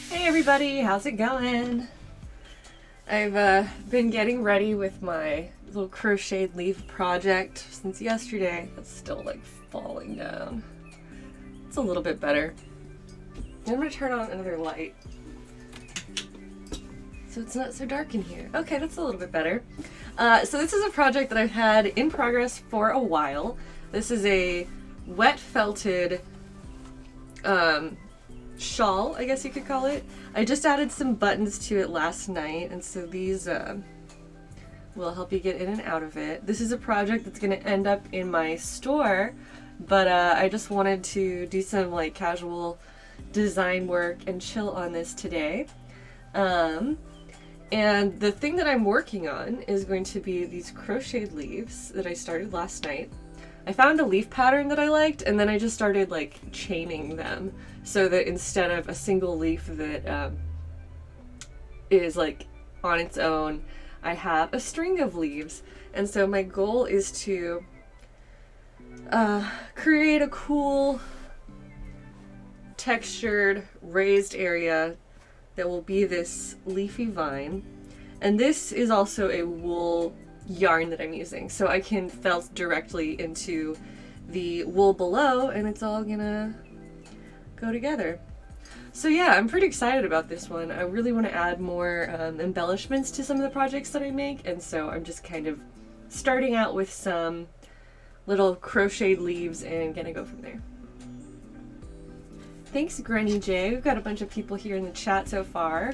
Hey everybody, how's it going? I've been getting ready with my little crocheted leaf project since yesterday. It's still like falling down. It's a little bit better. I'm gonna turn on another light so it's not so dark in here. Okay, that's a little bit better. So this is a project that I've had in progress for a while. This is a wet felted shawl, I guess you could call it. I just added some buttons to it last night, and so these will help you get in and out of it. This is a project that's going to end up in my store, but I just wanted to do some like casual design work and chill on this today. And the thing that I'm working on is going to be these crocheted leaves that I started last night. I found a leaf pattern that I liked, and then I just started like chaining them so that instead of a single leaf that is like on its own, I have a string of leaves. And so my goal is to create a cool textured raised area that will be this leafy vine. And this is also a wool yarn that I'm using, so I can felt directly into the wool below and it's all gonna go together. So yeah, I'm pretty excited about this one. I really want to add more embellishments to some of the projects that I make, and so I'm just kind of starting out with some little crocheted leaves and gonna go from there. Thanks, Granny J. We've got a bunch of people here in the chat so far.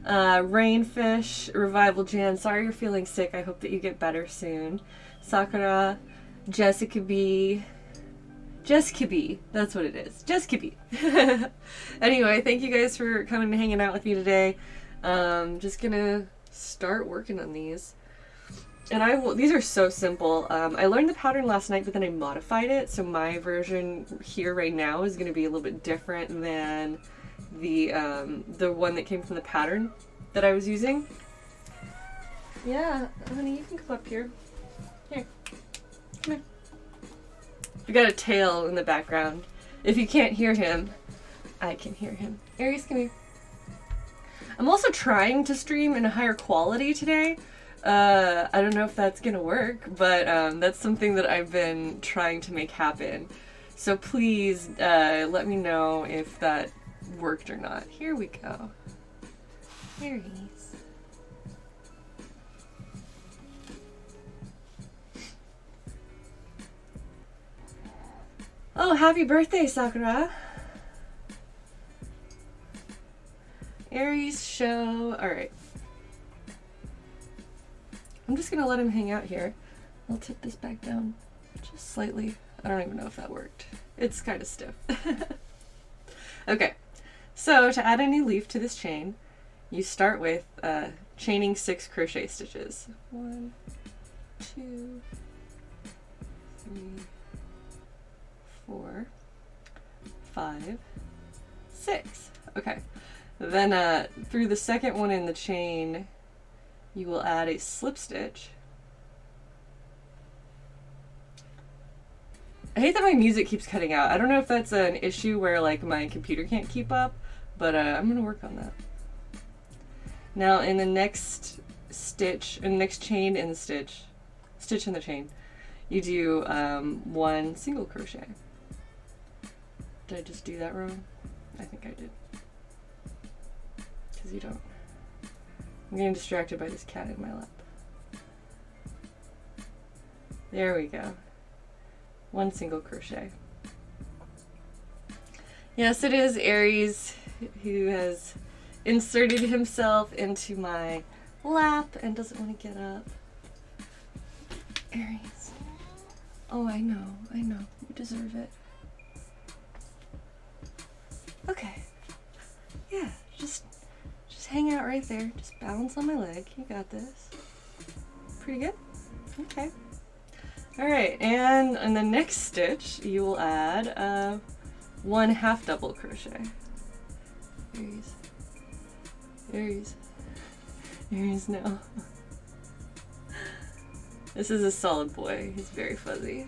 Rainfish, Revival Jan, sorry you're feeling sick. I hope that you get better soon. Sakura, Jessica B. Jessica B. That's what it is. Jessica B. Anyway, thank you guys for coming and hanging out with me today. Just gonna start working on these. And these are so simple. I learned the pattern last night, but then I modified it. So my version here right now is gonna be a little bit different than the one that came from the pattern that I was using. Yeah, honey, you can come up here. Here, come here. We got a tail in the background. If you can't hear him, I can hear him. Aries, come here. I'm also trying to stream in a higher quality today. I don't know if that's gonna work, but that's something that I've been trying to make happen. So please let me know if that worked or not. Here we go. Here he is. Oh, happy birthday, Sakura. Aries show. Alright. I'm just gonna let him hang out here. I'll tip this back down just slightly. I don't even know if that worked. It's kind of stiff. Okay. So to add a new leaf to this chain, you start with chaining 6 crochet stitches. 1, 2, 3, 4, 5, 6. Okay. Then through the second one in the chain, you will add a slip stitch. I hate that my music keeps cutting out. I don't know if that's an issue where like my computer can't keep up, but I'm gonna work on that. Now in the next stitch, in the next chain in the stitch in the chain, you do 1 single crochet. Did I just do that wrong? I think I did. Because you don't. I'm getting distracted by this cat in my lap. There we go. One single crochet. Yes, it is Aries who has inserted himself into my lap and doesn't want to get up. Aries. Oh, I know. You deserve it. Okay. Yeah, just hang out right there. Just balance on my leg. You got this. Pretty good? Okay. Alright, and in the next stitch, you will add one half double crochet. Aries, no. This is a solid boy. He's very fuzzy.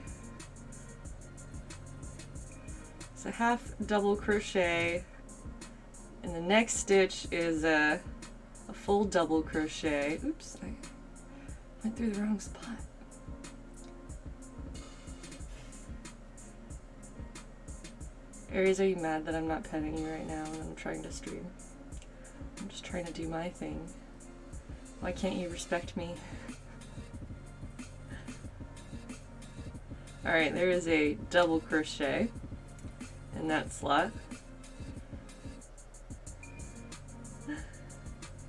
So half double crochet, and the next stitch is a full double crochet. Oops, I went through the wrong spot. Aries, are you mad that I'm not petting you right now and I'm trying to stream? I'm just trying to do my thing. Why can't you respect me? Alright, there is a double crochet in that slot.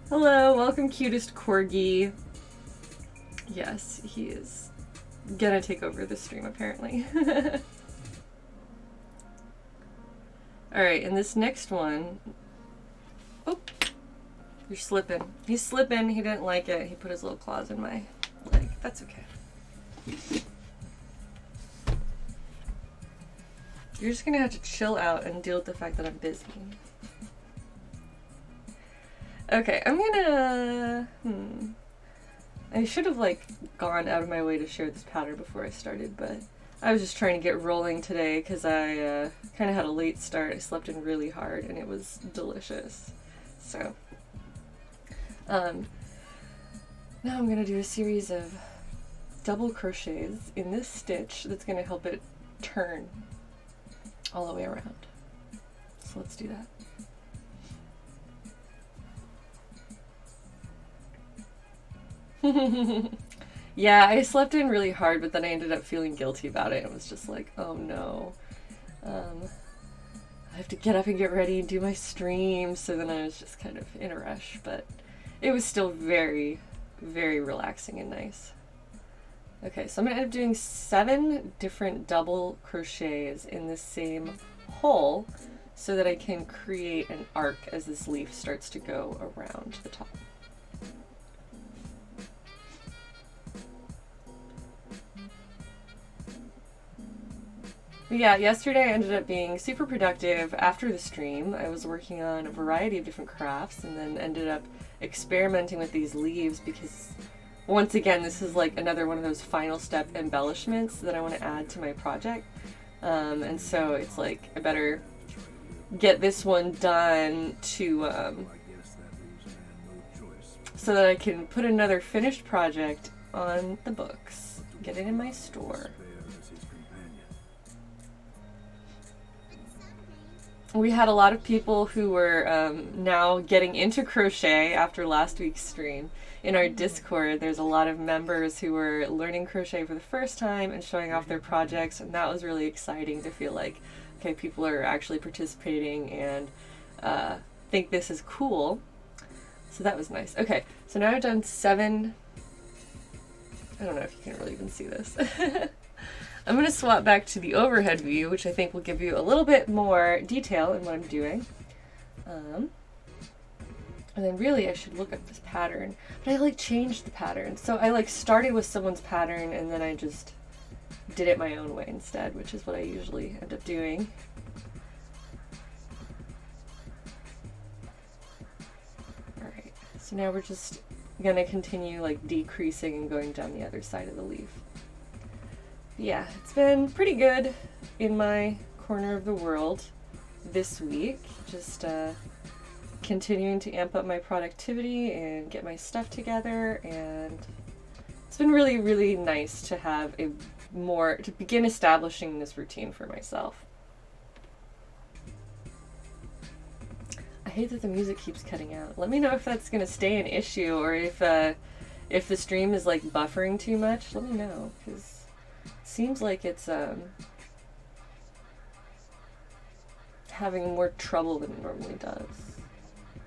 Hello, welcome cutest corgi. Yes, he is gonna take over the stream apparently. Alright, and this next one, oh, you're slipping. He's slipping, he didn't like it. He put his little claws in my leg. That's okay. You're just gonna have to chill out and deal with the fact that I'm busy. Okay, I'm gonna, I should have gone out of my way to share this pattern before I started, but I was just trying to get rolling today because I kind of had a late start. I slept in really hard and it was delicious. So, now I'm gonna do a series of double crochets in this stitch that's gonna help it turn all the way around. So let's do that. Yeah, I slept in really hard, but then I ended up feeling guilty about it. It was just like, oh no. I have to get up and get ready and do my stream. So then I was just kind of in a rush, but it was still very, very relaxing and nice. Okay, so I'm going to end up doing 7 different double crochets in the same hole so that I can create an arc as this leaf starts to go around the top. Yeah, yesterday I ended up being super productive after the stream. I was working on a variety of different crafts and then ended up experimenting with these leaves because once again, this is another one of those final step embellishments that I want to add to my project. And so it's I better get this one done to so that I can put another finished project on the books, get it in my store. We had a lot of people who were now getting into crochet after last week's stream. In our Discord, there's a lot of members who were learning crochet for the first time and showing off their projects, and that was really exciting to feel like, okay, people are actually participating and think this is cool. So that was nice. Okay, so now I've done 7. I don't know if you can really even see this. I'm going to swap back to the overhead view, which I think will give you a little bit more detail in what I'm doing. And then really I should look up this pattern. But I changed the pattern. So I started with someone's pattern and then I just did it my own way instead, which is what I usually end up doing. Alright, so now we're just going to continue decreasing and going down the other side of the leaf. Yeah, it's been pretty good in my corner of the world this week. Just continuing to amp up my productivity and get my stuff together, and it's been really, really nice to have to begin establishing this routine for myself. I hate that the music keeps cutting out. Let me know if that's going to stay an issue or if the stream is buffering too much. Let me know, because Seems like it's having more trouble than it normally does.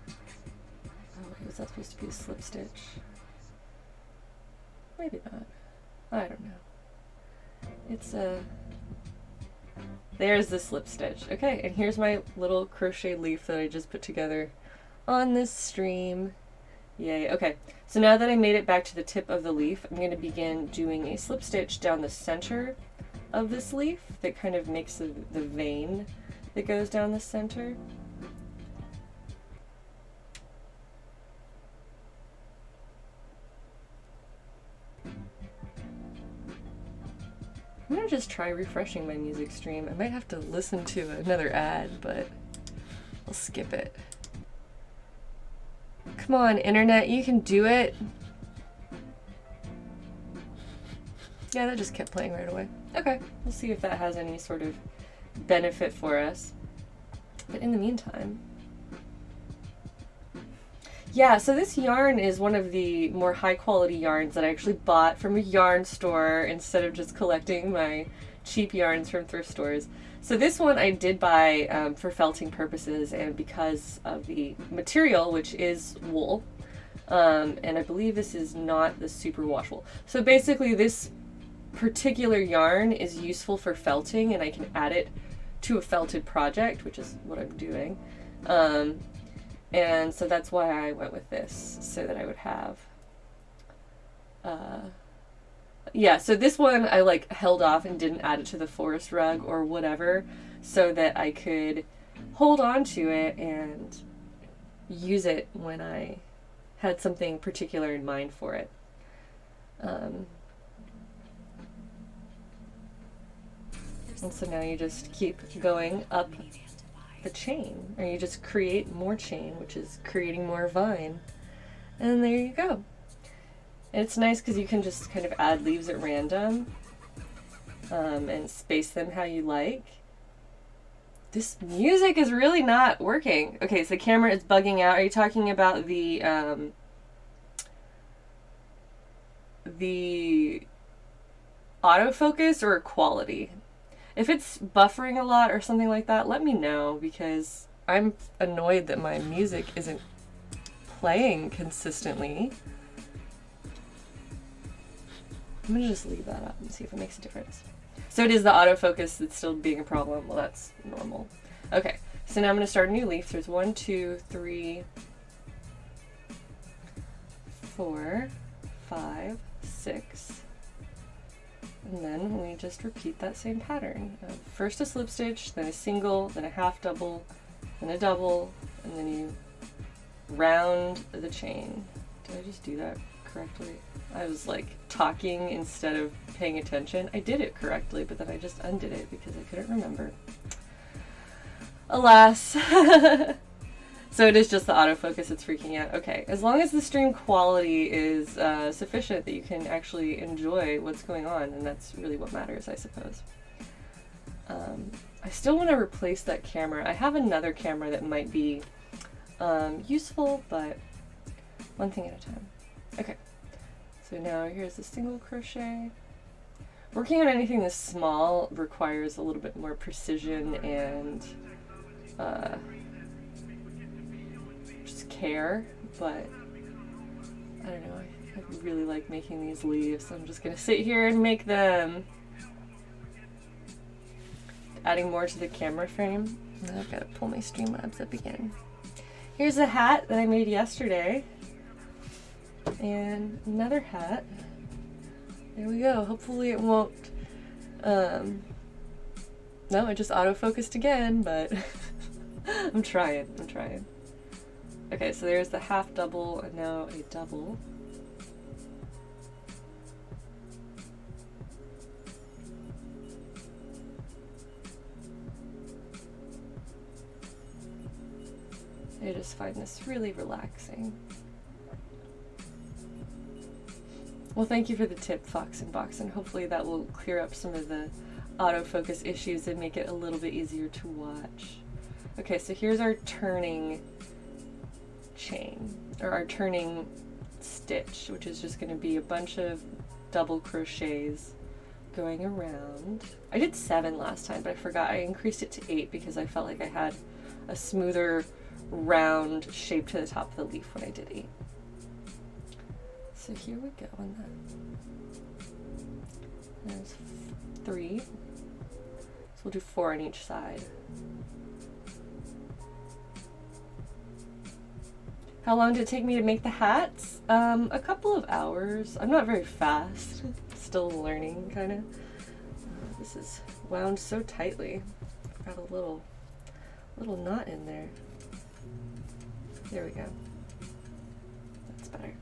Oh wait, was that supposed to be a slip stitch? Maybe not. I don't know. It's there's the slip stitch. Okay, and here's my little crochet leaf that I just put together on this stream. Yay. Okay, so now that I made it back to the tip of the leaf, I'm going to begin doing a slip stitch down the center of this leaf that kind of makes the vein that goes down the center. I'm gonna just try refreshing my music stream. I might have to listen to another ad, but I'll skip it. Come on, internet, you can do it. Yeah, that just kept playing right away. Okay, we'll see if that has any sort of benefit for us. But in the meantime, yeah, so this yarn is one of the more high quality yarns that I actually bought from a yarn store instead of just collecting my cheap yarns from thrift stores. So this one I did buy for felting purposes and because of the material, which is wool. And I believe this is not the super wash wool. So basically this particular yarn is useful for felting and I can add it to a felted project, which is what I'm doing. And so that's why I went with this, so that I would have, yeah, so this one I like held off and didn't add it to the forest rug or whatever, so that I could hold on to it and use it when I had something particular in mind for it. And so now you just keep going up the chain, or you just create more chain, which is creating more vine, and there you go. And it's nice because you can just kind of add leaves at random and space them how you like. This music is really not working. Okay, so the camera is bugging out. Are you talking about the autofocus or quality? If it's buffering a lot or something like that, let me know, because I'm annoyed that my music isn't playing consistently. I'm gonna just leave that up and see if it makes a difference. So it is the autofocus that's still being a problem. Well, that's normal. Okay, so now I'm gonna start a new leaf. There's 1, 2, 3, 4, 5, 6. And then we just repeat that same pattern. First a slip stitch, then a single, then a half double, then a double, and then you round the chain. Did I just do that correctly? I was like talking instead of paying attention. I did it correctly, but then I just undid it because I couldn't remember. Alas. So it is just the autofocus that's freaking out. Okay, as long as the stream quality is sufficient that you can actually enjoy what's going on, and that's really what matters, I suppose. I still want to replace that camera. I have another camera that might be useful, but one thing at a time. Okay, so now here's the single crochet. Working on anything this small requires a little bit more precision and care, but I don't know, I really like making these leaves, so I'm just gonna sit here and make them. Adding more to the camera frame. Now I've got to pull my Streamlabs up again. Here's a hat that I made yesterday, and another hat. There we go. Hopefully it won't no, it just autofocused again, but I'm trying. Okay, so there's the half double and now a double. I just find this really relaxing. Well, thank you for the tip, Fox and Box, and hopefully that will clear up some of the autofocus issues and make it a little bit easier to watch. Okay, so here's our turning chain, or our turning stitch, which is just going to be a bunch of double crochets going around. I did 7 last time, but I forgot I increased it to 8 because I felt like I had a smoother round shape to the top of the leaf when I did 8. So here we go on that. There's 3. So we'll do 4 on each side. How long did it take me to make the hats? A couple of hours. I'm not very fast. Still learning, kind of. This is wound so tightly. I've got a little knot in there. There we go. That's better.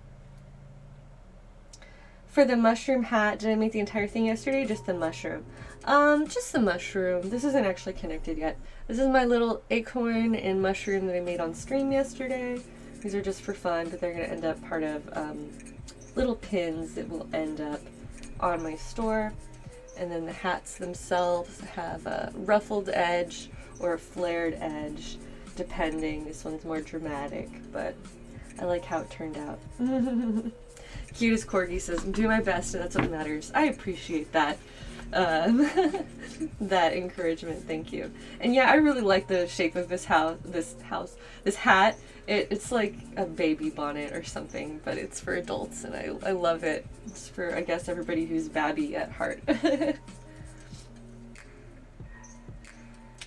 For the mushroom hat, did I make the entire thing yesterday? Just the mushroom. Just the mushroom. This isn't actually connected yet. This is my little acorn and mushroom that I made on stream yesterday. These are just for fun, but they're going to end up part of little pins that will end up on my store. And then the hats themselves have a ruffled edge or a flared edge, depending. This one's more dramatic, but I like how it turned out. Cutest Corgi says, I'm doing my best and that's what matters. I appreciate that. That encouragement, thank you. And yeah, I really like the shape of this hat. It's like a baby bonnet or something, but it's for adults, and I love it. It's for, I guess, everybody who's babby at heart.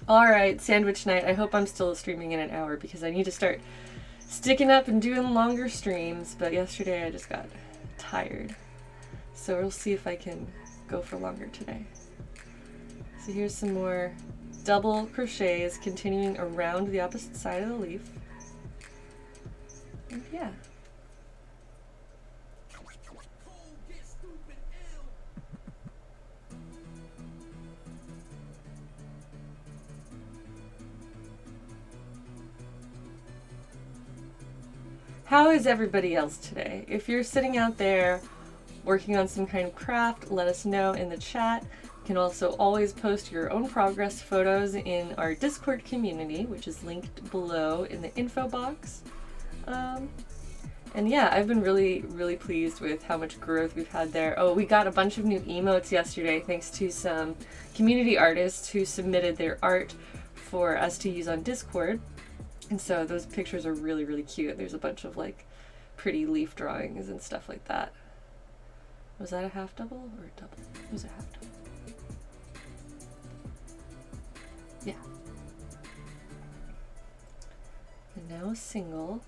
Alright, sandwich night. I hope I'm still streaming in an hour because I need to start sticking up and doing longer streams, but yesterday I just got tired. So we'll see if I can go for longer today. So here's some more double crochets continuing around the opposite side of the leaf. And yeah. How is everybody else today? If you're sitting out there working on some kind of craft, let us know in the chat. You can also always post your own progress photos in our Discord community, which is linked below in the info box. And yeah, I've been really pleased with how much growth we've had there. Oh, we got a bunch of new emotes yesterday thanks to some community artists who submitted their art for us to use on Discord. And so those pictures are really cute. There's a bunch of like pretty leaf drawings and stuff like that. Was that a half double or a double? It was a half double. Yeah. And now a single.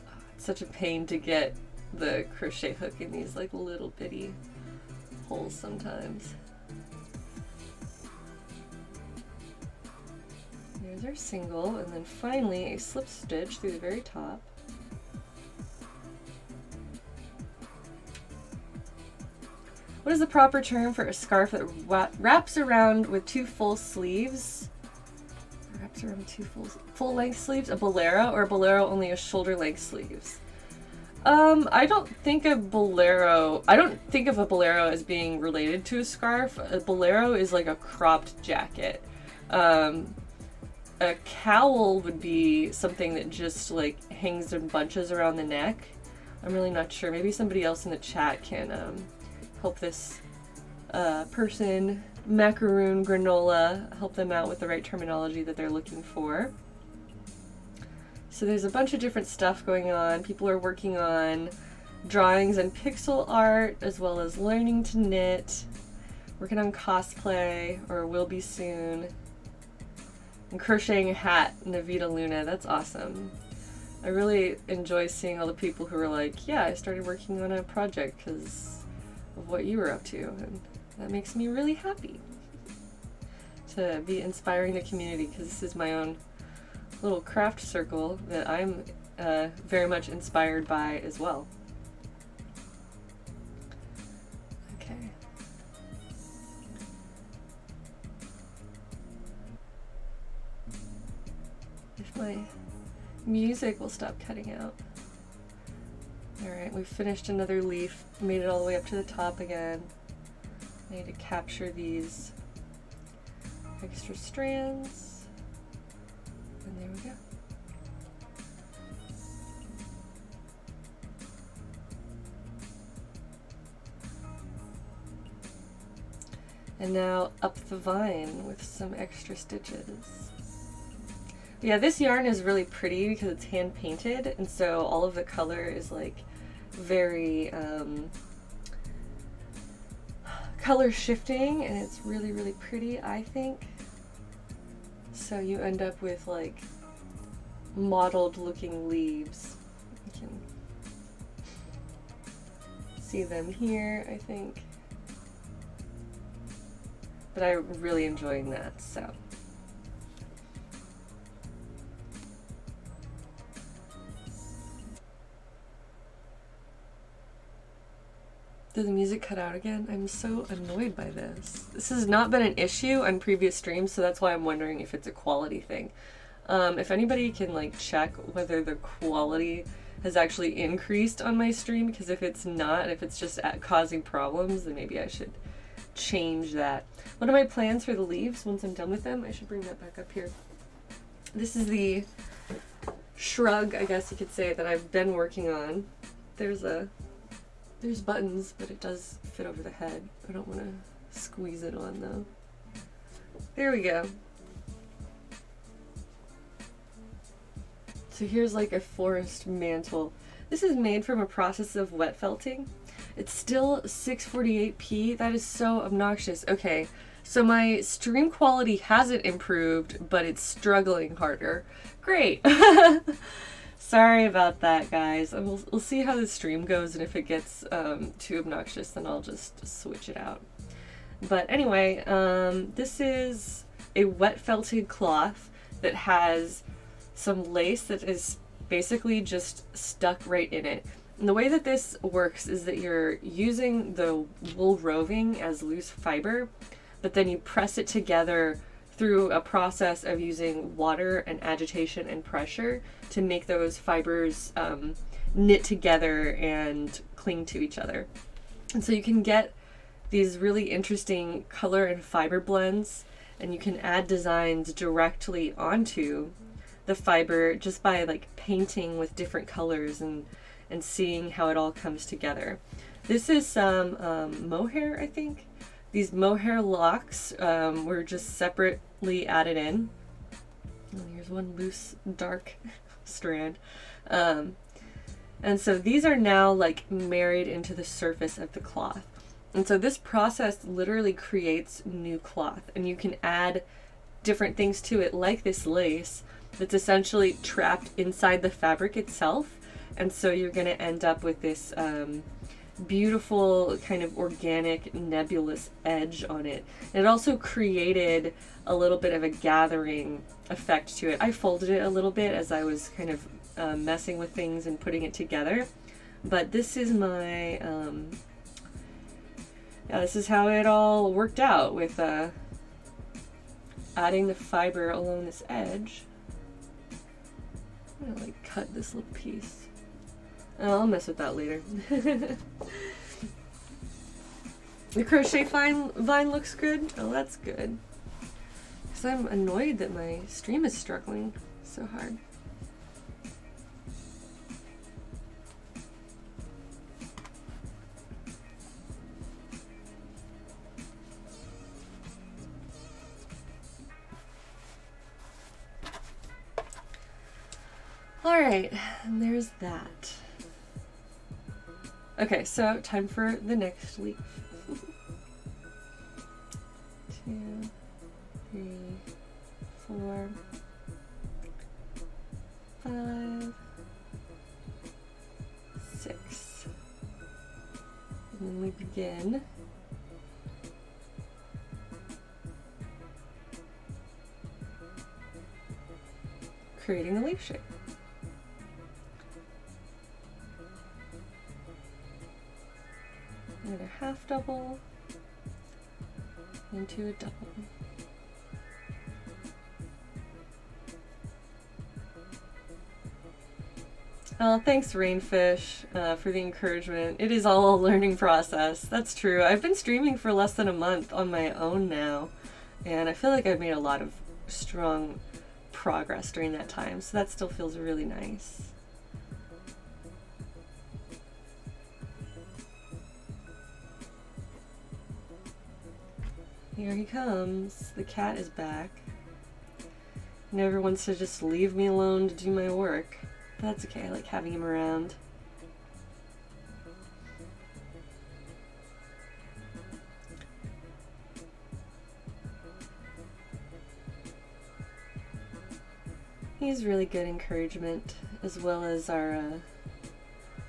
Oh, it's such a pain to get the crochet hook in these like little bitty holes sometimes. Here's our single, and then finally a slip stitch through the very top. What is the proper term for a scarf that wraps around with 2 full sleeves? Wraps around 2 full length sleeves? A bolero, or a bolero only has shoulder length sleeves? I don't think of a bolero as being related to a scarf. A bolero is like a cropped jacket. A cowl would be something that just like hangs in bunches around the neck. I'm really not sure. Maybe somebody else in the chat can help this person, macaroon granola, help them out with the right terminology that they're looking for. So there's a bunch of different stuff going on. People are working on drawings and pixel art, as well as learning to knit, working on cosplay, or will be soon, and crocheting a hat, Navita Luna. That's awesome. I really enjoy seeing all the people who are like, yeah, I started working on a project because of what you were up to, and that makes me really happy to be inspiring the community, because this is my own little craft circle that I'm very much inspired by as well. Okay. If my music will stop cutting out. Alright, we've finished another leaf, made it all the way up to the top again. I need to capture these extra strands, and there we go. And now up the vine with some extra stitches. Yeah, this yarn is really pretty because it's hand painted, and so all of the color is like very color shifting, and it's really, really pretty, I think. So you end up with like mottled looking leaves. You can see them here, I think. But I'm really enjoying that, so. Did the music cut out again? I'm so annoyed by this. This has not been an issue on previous streams, so that's why I'm wondering if it's a quality thing. If anybody can like check whether the quality has actually increased on my stream, because if it's not, if it's just causing problems, then maybe I should change that. What are my plans for the leaves once I'm done with them? I should bring that back up here. This is the shrug, I guess you could say, that I've been working on. There's buttons, but it does fit over the head. I don't want to squeeze it on though. There we go. So here's like a forest mantle. This is made from a process of wet felting. It's still 648p. That is so obnoxious. Okay, so my stream quality hasn't improved, but it's struggling harder. Great. Sorry about that, guys. We'll see how the stream goes, and if it gets too obnoxious, then I'll just switch it out. But anyway, this is a wet felted cloth that has some lace that is basically just stuck right in it. And the way that this works is that you're using the wool roving as loose fiber, but then you press it together through a process of using water and agitation and pressure to make those fibers knit together and cling to each other. And so you can get these really interesting color and fiber blends, and you can add designs directly onto the fiber just by like painting with different colors and seeing how it all comes together. This is some mohair, I think. These mohair locks were just separately added in. Oh, here's one loose, dark strand. And so these are now like married into the surface of the cloth. And so this process literally creates new cloth, and you can add different things to it, like this lace that's essentially trapped inside the fabric itself. And so you're going to end up with this beautiful kind of organic nebulous edge on it. And it also created a little bit of a gathering effect to it. I folded it a little bit as I was kind of messing with things and putting it together. But this is my, yeah, this is how it all worked out with adding the fiber along this edge. I'm gonna like cut this little piece. Oh, I'll mess with that later. The crochet vine looks good. Oh, that's good. Because I'm annoyed that my stream is struggling so hard. All right, and there's that. Okay, so time for the next leaf. 2, 3, 4, 5, 6. And then we begin creating the leaf shape. Another half double into a double. Thanks Rainfish for the encouragement. It is all a learning process. That's true. I've been streaming for less than a month on my own now, and I feel like I've made a lot of strong progress during that time, so that still feels really nice. Here he comes. The cat is back. Never wants to just leave me alone to do my work. That's okay, I like having him around. He's really good encouragement, as well as our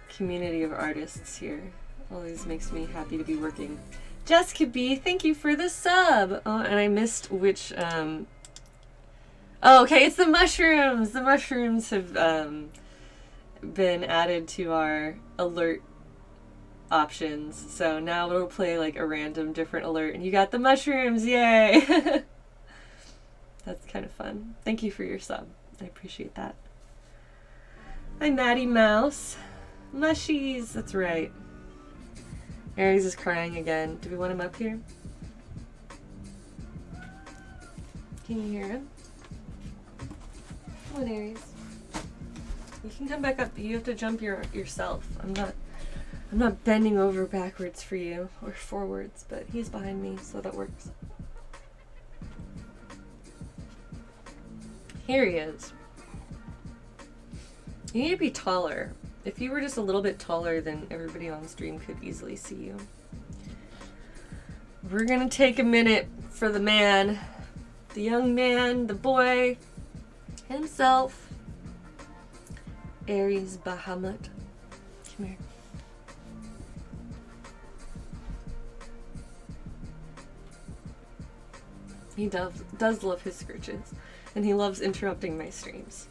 community of artists here. Always makes me happy to be working. Jessica B, thank you for the sub! Oh, and I missed which, oh, okay, it's the mushrooms! The mushrooms have been added to our alert options. So now it'll play like a random different alert, and you got the mushrooms, yay! That's kind of fun. Thank you for your sub. I appreciate that. Hi, Maddie Mouse. Mushies, that's right. Aries is crying again. Do we want him up here? Can you hear him? Come on, Aries. You can come back up. You have to jump yourself. I'm not bending over backwards for you, or forwards, but he's behind me, so that works. Here he is. You need to be taller. If you were just a little bit taller, then everybody on stream could easily see you. We're gonna take a minute for the man, the young man, the boy himself, Aries Bahamut. Come here. He does love his scritches, and he loves interrupting my streams.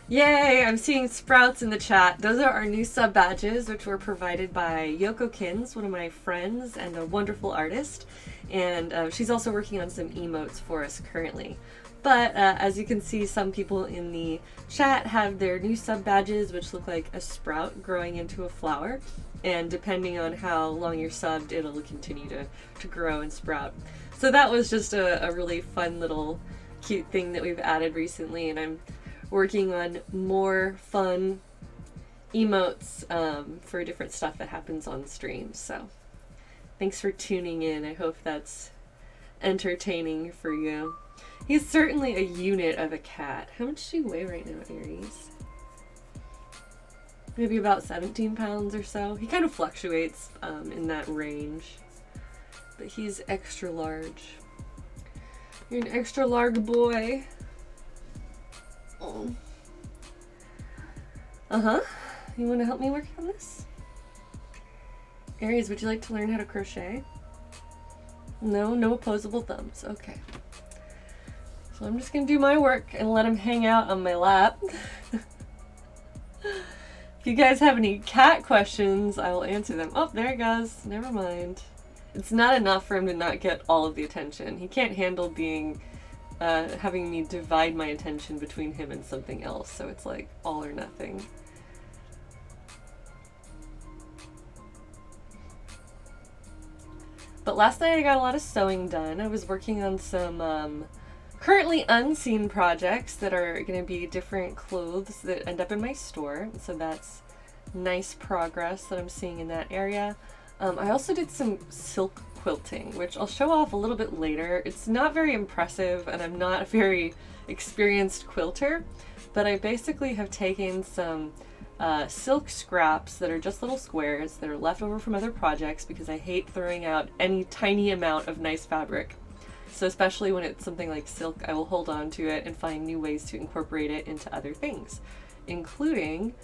Yay! I'm seeing sprouts in the chat. Those are our new sub badges, which were provided by Yoko Kins, one of my friends and a wonderful artist. And she's also working on some emotes for us currently. But as you can see, some people in the chat have their new sub badges, which look like a sprout growing into a flower. And depending on how long you're subbed, it'll continue to grow and sprout. So that was just a really fun little cute thing that we've added recently, and I'm working on more fun emotes for different stuff that happens on stream. So thanks for tuning in. I hope that's entertaining for you. He's certainly a unit of a cat. How much do you weigh right now, Aries? Maybe about 17 pounds or so. He kind of fluctuates in that range, but he's extra large. You're an extra large boy. Oh. Uh-huh. You want to help me work on this? Aries, would you like to learn how to crochet? No opposable thumbs. Okay. So I'm just going to do my work and let him hang out on my lap. If you guys have any cat questions, I will answer them. Oh, there he goes. Never mind. It's not enough for him to not get all of the attention. He can't handle being having me divide my attention between him and something else, so it's like all or nothing. But last night I got a lot of sewing done. I was working on some currently unseen projects that are going to be different clothes that end up in my store, so that's nice progress that I'm seeing in that area. I also did some silk quilting, which I'll show off a little bit later. It's not very impressive, and I'm not a very experienced quilter, but I basically have taken some silk scraps that are just little squares that are left over from other projects, because I hate throwing out any tiny amount of nice fabric. So especially when it's something like silk, I will hold on to it and find new ways to incorporate it into other things, including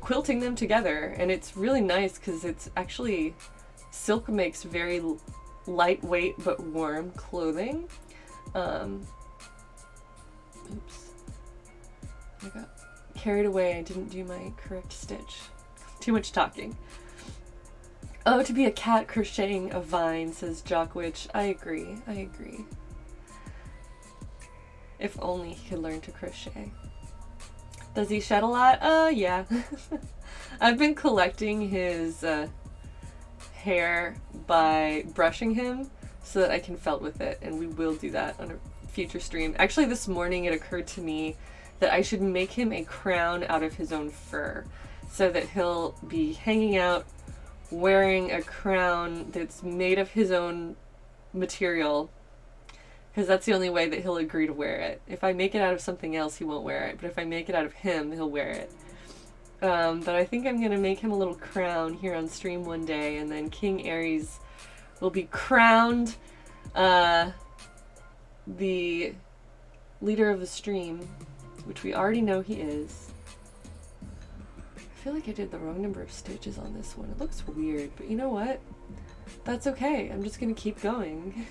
quilting them together. And it's really nice because it's actually, silk makes very lightweight but warm clothing. Oops, I got carried away. I didn't do my correct stitch. Too much talking. Oh, to be a cat crocheting a vine, says Jockwitch. I agree. I agree. If only he could learn to crochet. Does he shed a lot? Yeah. I've been collecting his hair by brushing him so that I can felt with it, and we will do that on a future stream. Actually, this morning it occurred to me that I should make him a crown out of his own fur so that he'll be hanging out wearing a crown that's made of his own material, because that's the only way that he'll agree to wear it. If I make it out of something else, he won't wear it, but if I make it out of him, he'll wear it. But I think I'm going to make him a little crown here on stream one day, and then King Aries will be crowned the leader of the stream, which we already know he is. I feel like I did the wrong number of stitches on this one. It looks weird, but you know what? That's okay. I'm just going to keep going.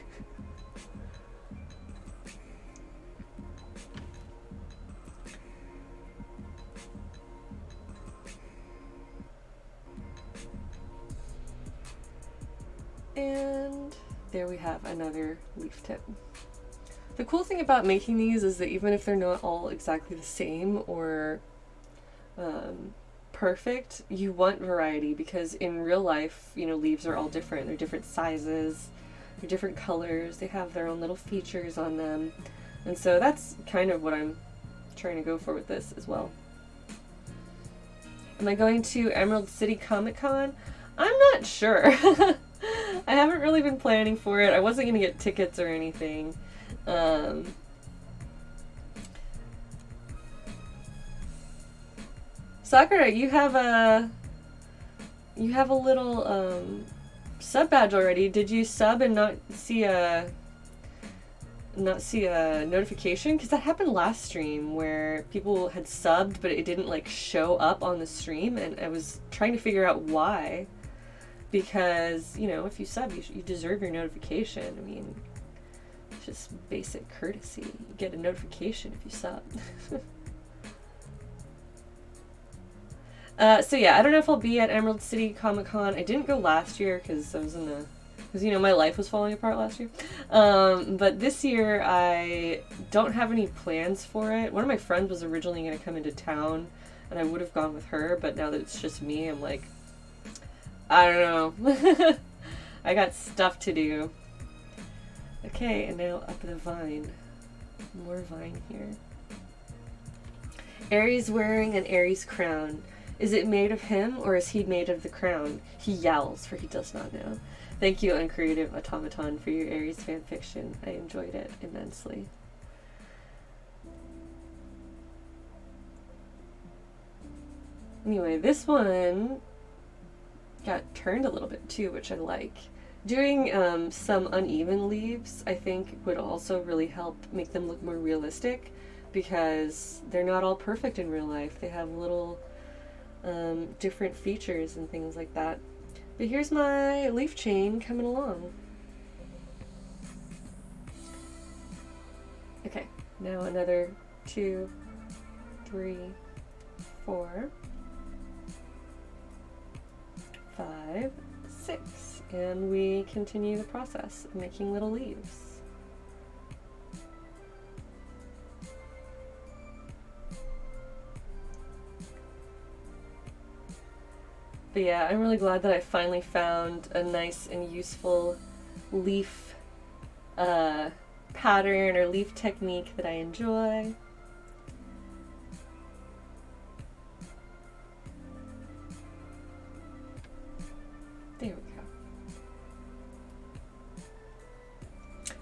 And there we have another leaf tip. The cool thing about making these is that even if they're not all exactly the same or perfect, you want variety, because in real life, you know, leaves are all different. They're different sizes, they're different colors, they have their own little features on them. And so that's kind of what I'm trying to go for with this as well. Am I going to Emerald City Comic Con? I'm not sure. I haven't really been planning for it. I wasn't going to get tickets or anything. Sakura, you have a little sub badge already. Did you sub and not see a notification? Because that happened last stream where people had subbed but it didn't like show up on the stream, and I was trying to figure out why. Because, you know, if you sub, you deserve your notification. I mean, it's just basic courtesy. You get a notification if you sub. So yeah, I don't know if I'll be at Emerald City Comic Con. I didn't go last year because I was because, you know, my life was falling apart last year. But this year I don't have any plans for it. One of my friends was originally going to come into town, and I would have gone with her, but now that it's just me, I'm like, I don't know. I got stuff to do. Okay, and now up the vine. More vine here. Aries wearing an Aries crown. Is it made of him, or is he made of the crown? He yowls, for he does not know. Thank you, Uncreative Automaton, for your Aries fanfiction. I enjoyed it immensely. Anyway, this one got turned a little bit too, which I like. Doing some uneven leaves, I think, would also really help make them look more realistic, because they're not all perfect in real life. They have little different features and things like that. But here's my leaf chain coming along. Okay, now another 2, 3, 4, 5, 6, and we continue the process of making little leaves. But yeah, I'm really glad that I finally found a nice and useful leaf pattern or leaf technique that I enjoy. There we go.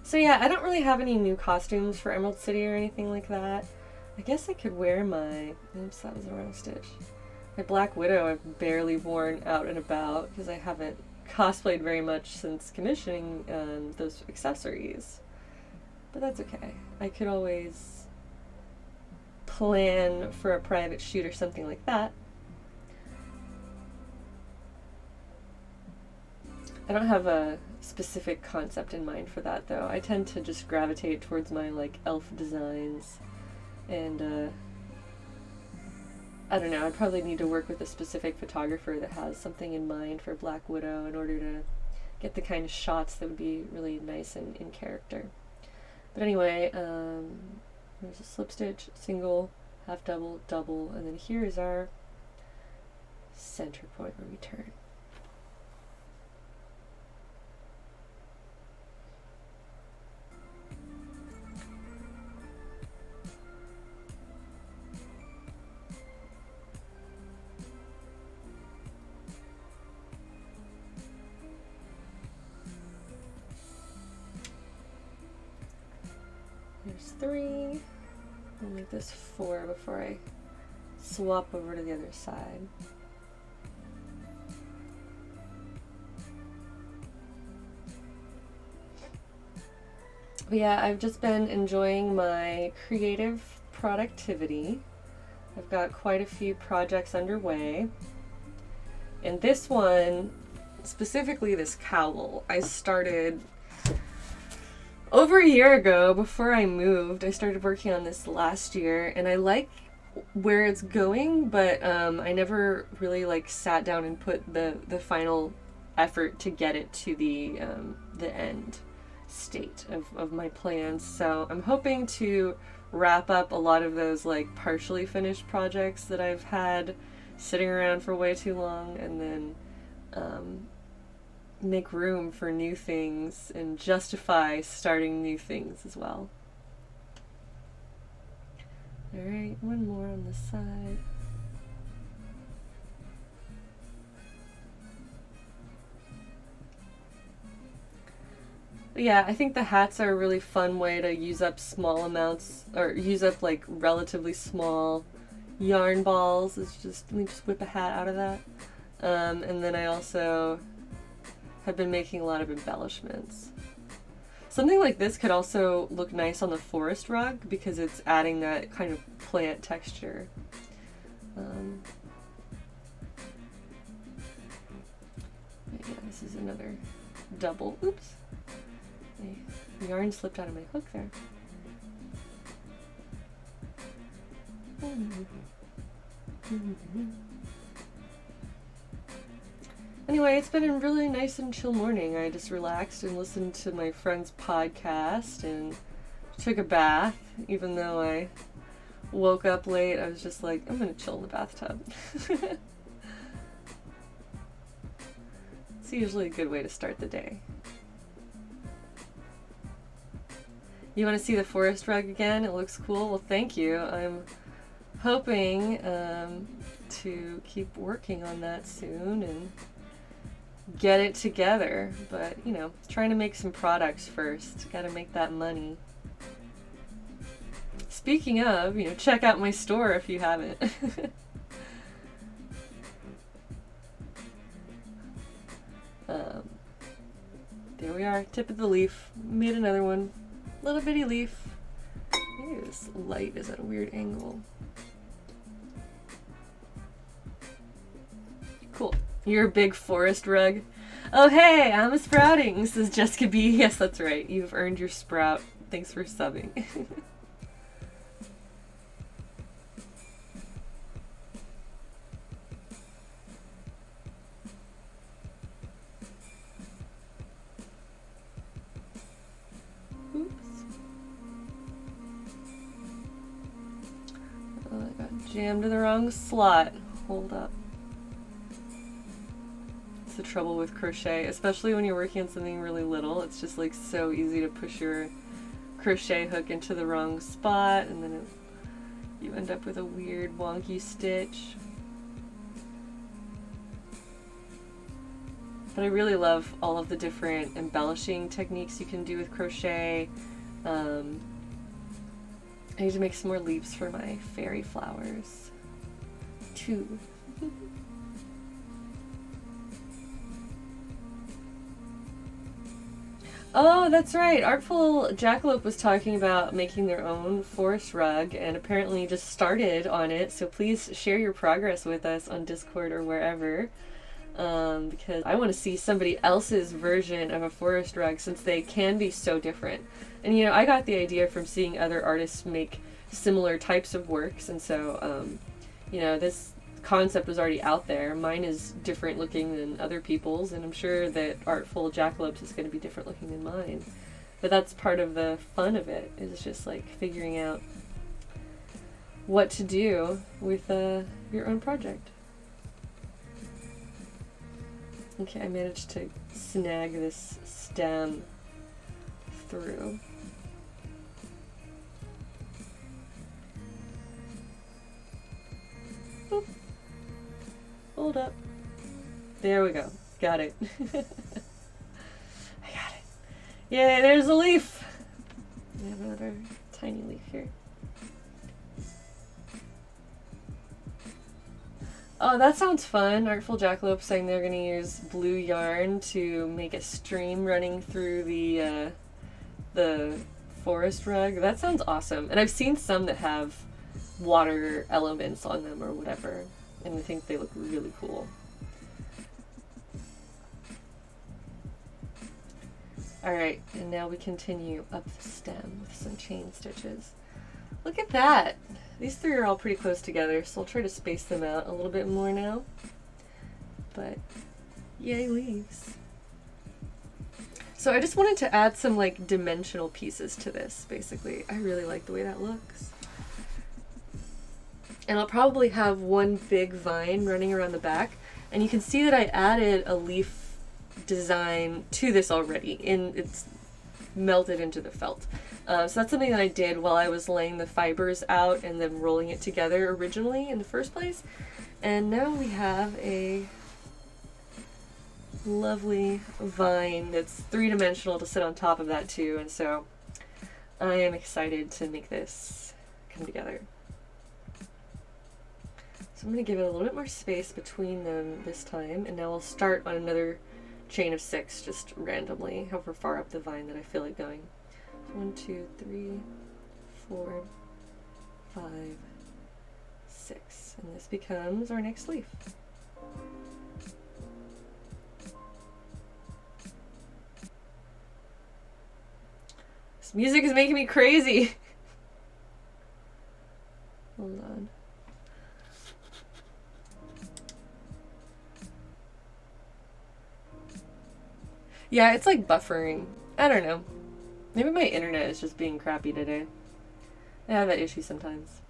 So yeah, I don't really have any new costumes for Emerald City or anything like that. I guess I could wear my... Oops, that was the wrong stitch. My Black Widow I've barely worn out and about because I haven't cosplayed very much since commissioning those accessories. But that's okay. I could always plan for a private shoot or something like that. I don't have a specific concept in mind for that though. I tend to just gravitate towards my like elf designs, and I don't know, I'd probably need to work with a specific photographer that has something in mind for Black Widow in order to get the kind of shots that would be really nice and in character. But anyway, there's a slip stitch, single, half double, double, and then here is our center point where we turn. 3. I'll make this 4 before I swap over to the other side. But yeah, I've just been enjoying my creative productivity. I've got quite a few projects underway. And this one, specifically this cowl, I started over a year ago before I moved. I started working on this last year, and I like where it's going, but I never really like sat down and put the final effort to get it to the end state of my plans. So I'm hoping to wrap up a lot of those like partially finished projects that I've had sitting around for way too long, and then make room for new things and justify starting new things as well. Alright, one more on the side. But yeah, I think the hats are a really fun way to use up small amounts, or use up like relatively small yarn balls. It's just, let me just whip a hat out of that. And then I also have been making a lot of embellishments. Something like this could also look nice on the forest rug because it's adding that kind of plant texture. Yeah, this is another double. Oops. The yarn slipped out of my hook there. Anyway, it's been a really nice and chill morning. I just relaxed and listened to my friend's podcast and took a bath. Even though I woke up late, I was just like, I'm gonna chill in the bathtub. It's usually a good way to start the day. You want to see the forest rug again? It looks cool. Well, thank you. I'm hoping to keep working on that soon and get it together. But, you know, trying to make some products first. Gotta make that money. Speaking of, you know, check out my store if you haven't. There we are. Tip of the leaf. Made another one. Little bitty leaf. Maybe this light is at a weird angle. Cool. You're a big forest rug. Oh hey, I'm a sprouting, says Jessica B. Yes, that's right. You've earned your sprout. Thanks for subbing. Jammed in the wrong slot. Hold up. It's the trouble with crochet, especially when you're working on something really little. It's just like so easy to push your crochet hook into the wrong spot, and then you end up with a weird wonky stitch. But I really love all of the different embellishing techniques you can do with crochet. I need to make some more leaves for my fairy flowers, too. Oh, that's right. Artful Jackalope was talking about making their own forest rug and apparently just started on it. So please share your progress with us on Discord or wherever. Because I want to see somebody else's version of a forest rug since they can be so different. And you know, I got the idea from seeing other artists make similar types of works, and so you know, this concept was already out there. Mine is different looking than other people's, and I'm sure that Artful Jackalope's is going to be different looking than mine. But that's part of the fun of it, is just like figuring out what to do with your own project. Okay, I managed to snag this stem through. Oop. Hold up. There we go. Got it. I got it. Yay, there's a leaf! We have another tiny leaf here. Oh, that sounds fun. Artful Jackalope saying they're going to use blue yarn to make a stream running through the forest rug. That sounds awesome. And I've seen some that have water elements on them or whatever, and I think they look really cool. Alright, and now we continue up the stem with some chain stitches. Look at that! These three are all pretty close together, so I'll try to space them out a little bit more now. But, yay leaves. So I just wanted to add some like dimensional pieces to this, basically. I really like the way that looks. And I'll probably have one big vine running around the back, and you can see that I added a leaf design to this already, and it's melted into the felt. So that's something that I did while I was laying the fibers out and then rolling it together originally in the first place. And now we have a lovely vine that's three-dimensional to sit on top of that too, and so I am excited to make this come together. So I'm going to give it a little bit more space between them this time, and now I'll start on another chain of 6 just randomly, however far up the vine that I feel like going. 1, 2, 3, 4, 5, 6, and this becomes our next leaf. This music is making me crazy. Hold on. Yeah, it's like buffering. I don't know. Maybe my internet is just being crappy today. I have that issue sometimes.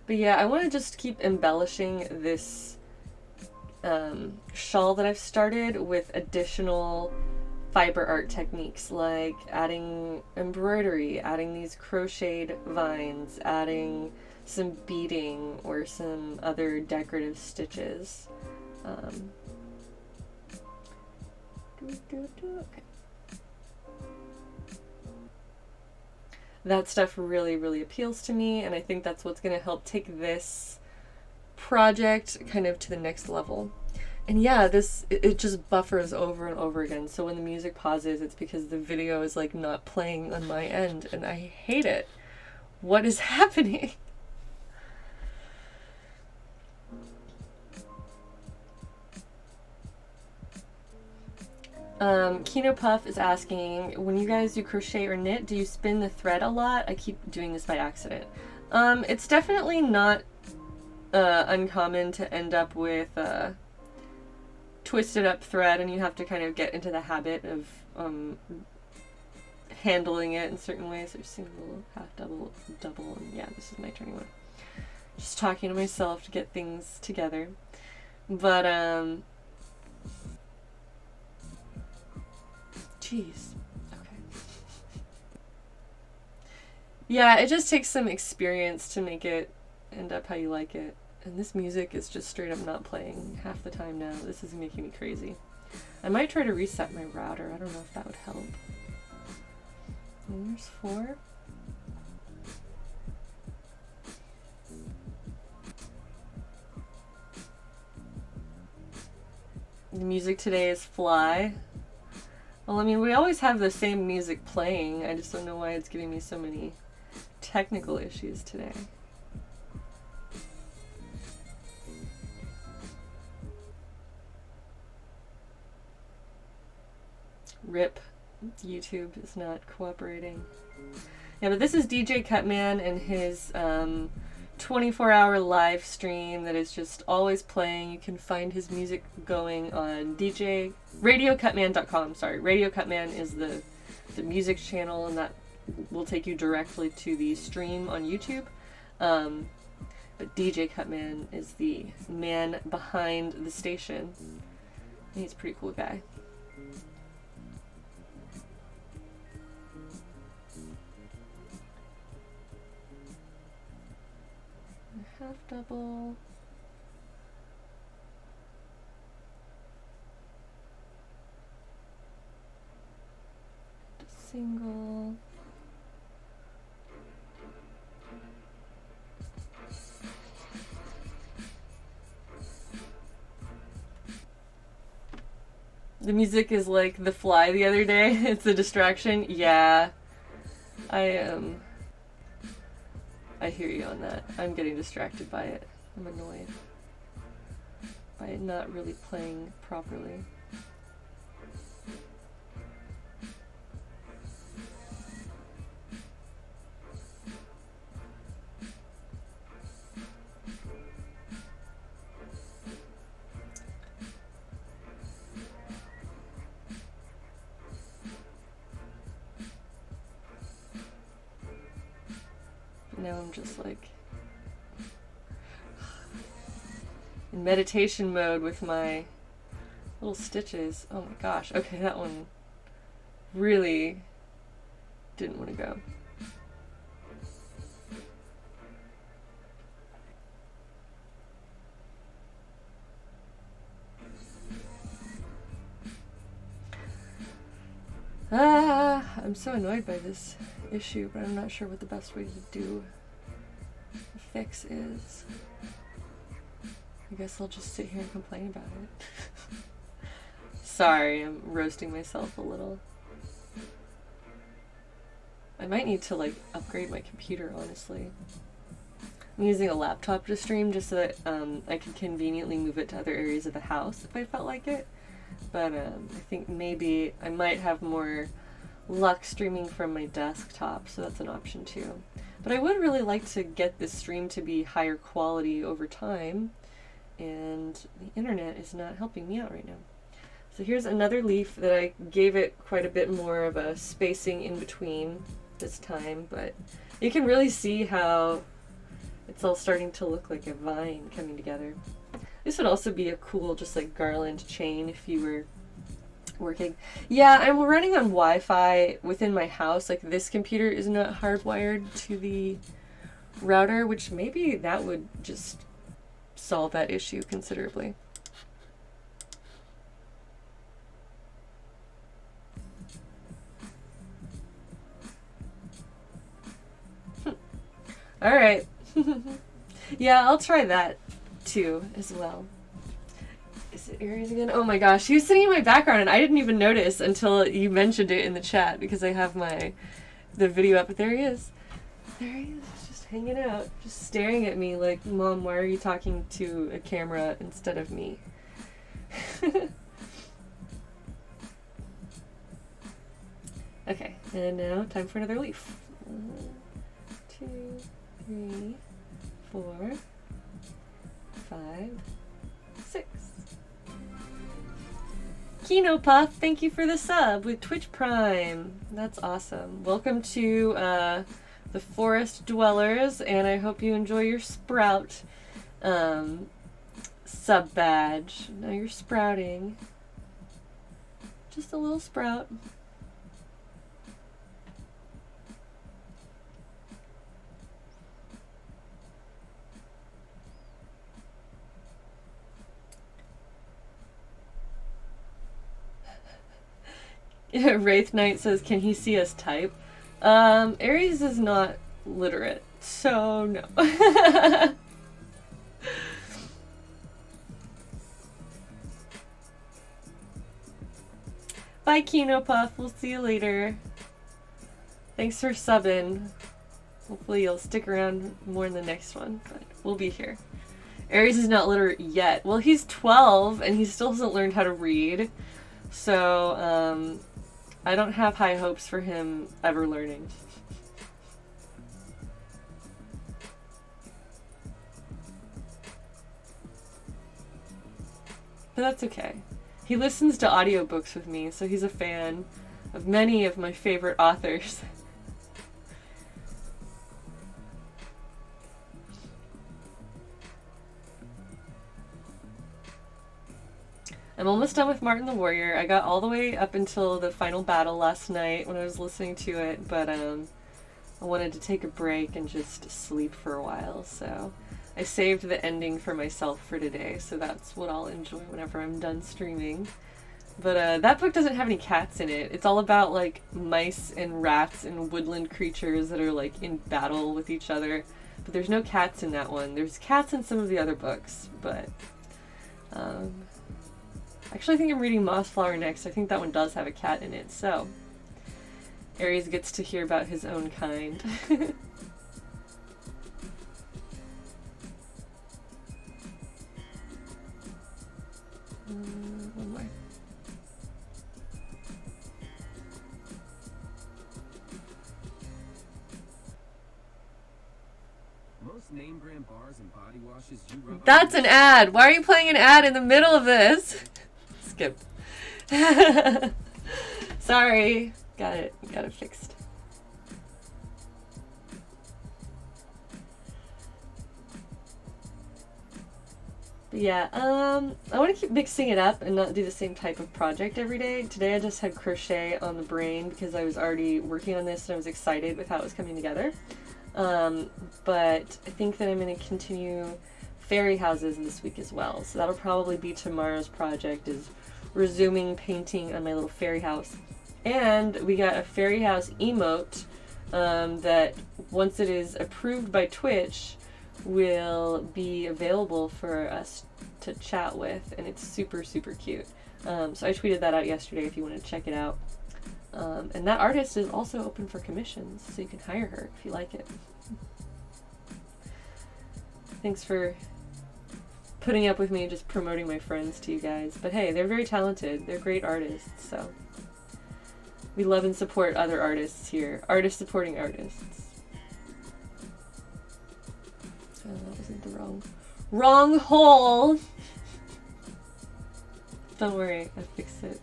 But yeah, I want to just keep embellishing this shawl that I've started with additional fiber art techniques, like adding embroidery, adding these crocheted vines, adding some beading or some other decorative stitches. Okay. That stuff really, really appeals to me, and I think that's what's going to help take this project kind of to the next level. And yeah, it just buffers over and over again, so when the music pauses, it's because the video is like not playing on my end, and I hate it. What is happening? Kino Puff is asking, when you guys do crochet or knit, do you spin the thread a lot? I keep doing this by accident. It's definitely not uncommon to end up with twisted up thread, and you have to kind of get into the habit of handling it in certain ways. There's single, half, double, double, and yeah, this is my turning one. Just talking to myself to get things together. But jeez. Okay. Yeah, it just takes some experience to make it end up how you like it. And this music is just straight up not playing half the time now. This is making me crazy. I might try to reset my router. I don't know if that would help. And there's 4. The music today is Fly. Well, I mean, we always have the same music playing. I just don't know why it's giving me so many technical issues today. RIP. YouTube is not cooperating. Yeah, but this is DJ Cutman and his 24-hour live stream that is just always playing. You can find his music going on radiocutman.com. Sorry, Radio Cutman is the music channel, and that will take you directly to the stream on YouTube. But DJ Cutman is the man behind the station. And he's a pretty cool guy. Half double. single. The music is like The Fly the other day. It's a distraction. Yeah. I hear you on that. I'm getting distracted by it. I'm annoyed by it not really playing properly. Now I'm just like in meditation mode with my little stitches. Oh my gosh. Okay, that one really didn't want to go. I'm so annoyed by this issue, but I'm not sure what the best way to do the fix is. I guess I'll just sit here and complain about it. Sorry, I'm roasting myself a little. I might need to like upgrade my computer, honestly. I'm using a laptop to stream just so that I can conveniently move it to other areas of the house if I felt like it. But I think maybe I might have more luck streaming from my desktop, so that's an option too. But I would really like to get this stream to be higher quality over time, and the internet is not helping me out right now. So here's another leaf that I gave it quite a bit more of a spacing in between this time, but you can really see how it's all starting to look like a vine coming together. This would also be a cool just like garland chain if you were working. Yeah, I'm running on Wi-Fi within my house. Like this computer is not hardwired to the router, which maybe that would just solve that issue considerably. All right. Yeah, I'll try that too as well. Is it Aries again? Oh my gosh, he was sitting in my background and I didn't even notice until you mentioned it in the chat because I have the video up. But there he is. There he is, just hanging out, just staring at me like, Mom, why are you talking to a camera instead of me? Okay, and now time for another leaf. 1, 2, 3, 4, 5, 6. Kino Puff, thank you for the sub with Twitch Prime. That's awesome. Welcome to the Forest Dwellers, and I hope you enjoy your sprout sub badge. Now you're sprouting. Just a little sprout. Wraith Knight says, can he see us type? Aries is not literate, so no. Bye, Kino Puff. We'll see you later. Thanks for subbing. Hopefully you'll stick around more in the next one, but we'll be here. Aries is not literate yet. Well, he's 12 and he still hasn't learned how to read. So, I don't have high hopes for him ever learning. But that's okay. He listens to audiobooks with me, so he's a fan of many of my favorite authors. I'm almost done with Martin the Warrior. I got all the way up until the final battle last night when I was listening to it, but I wanted to take a break and just sleep for a while, so I saved the ending for myself for today, so that's what I'll enjoy whenever I'm done streaming. But that book doesn't have any cats in it. It's all about like mice and rats and woodland creatures that are like in battle with each other. But there's no cats in that one. There's cats in some of the other books, but actually I think I'm reading Mossflower next. I think that one does have a cat in it, so Aries gets to hear about his own kind. One more. Most name brand bars and body washes you rub. That's an ad. Why are you playing an ad in the middle of this? Skip. Sorry. Got it fixed. But yeah, I want to keep mixing it up and not do the same type of project every day. Today I just had crochet on the brain because I was already working on this and I was excited with how it was coming together. But I think that I'm going to continue fairy houses this week as well. So that'll probably be tomorrow's project, is resuming painting on my little fairy house. And we got a fairy house emote that once it is approved by Twitch will be available for us to chat with, and it's super, super cute. So I tweeted that out yesterday if you want to check it out. And that artist is also open for commissions, so you can hire her if you like it. Thanks for putting up with me just promoting my friends to you guys. But hey, they're very talented. They're great artists, so we love and support other artists here. Artists supporting artists. Oh, that wasn't the wrong hole! Don't worry, I fixed it.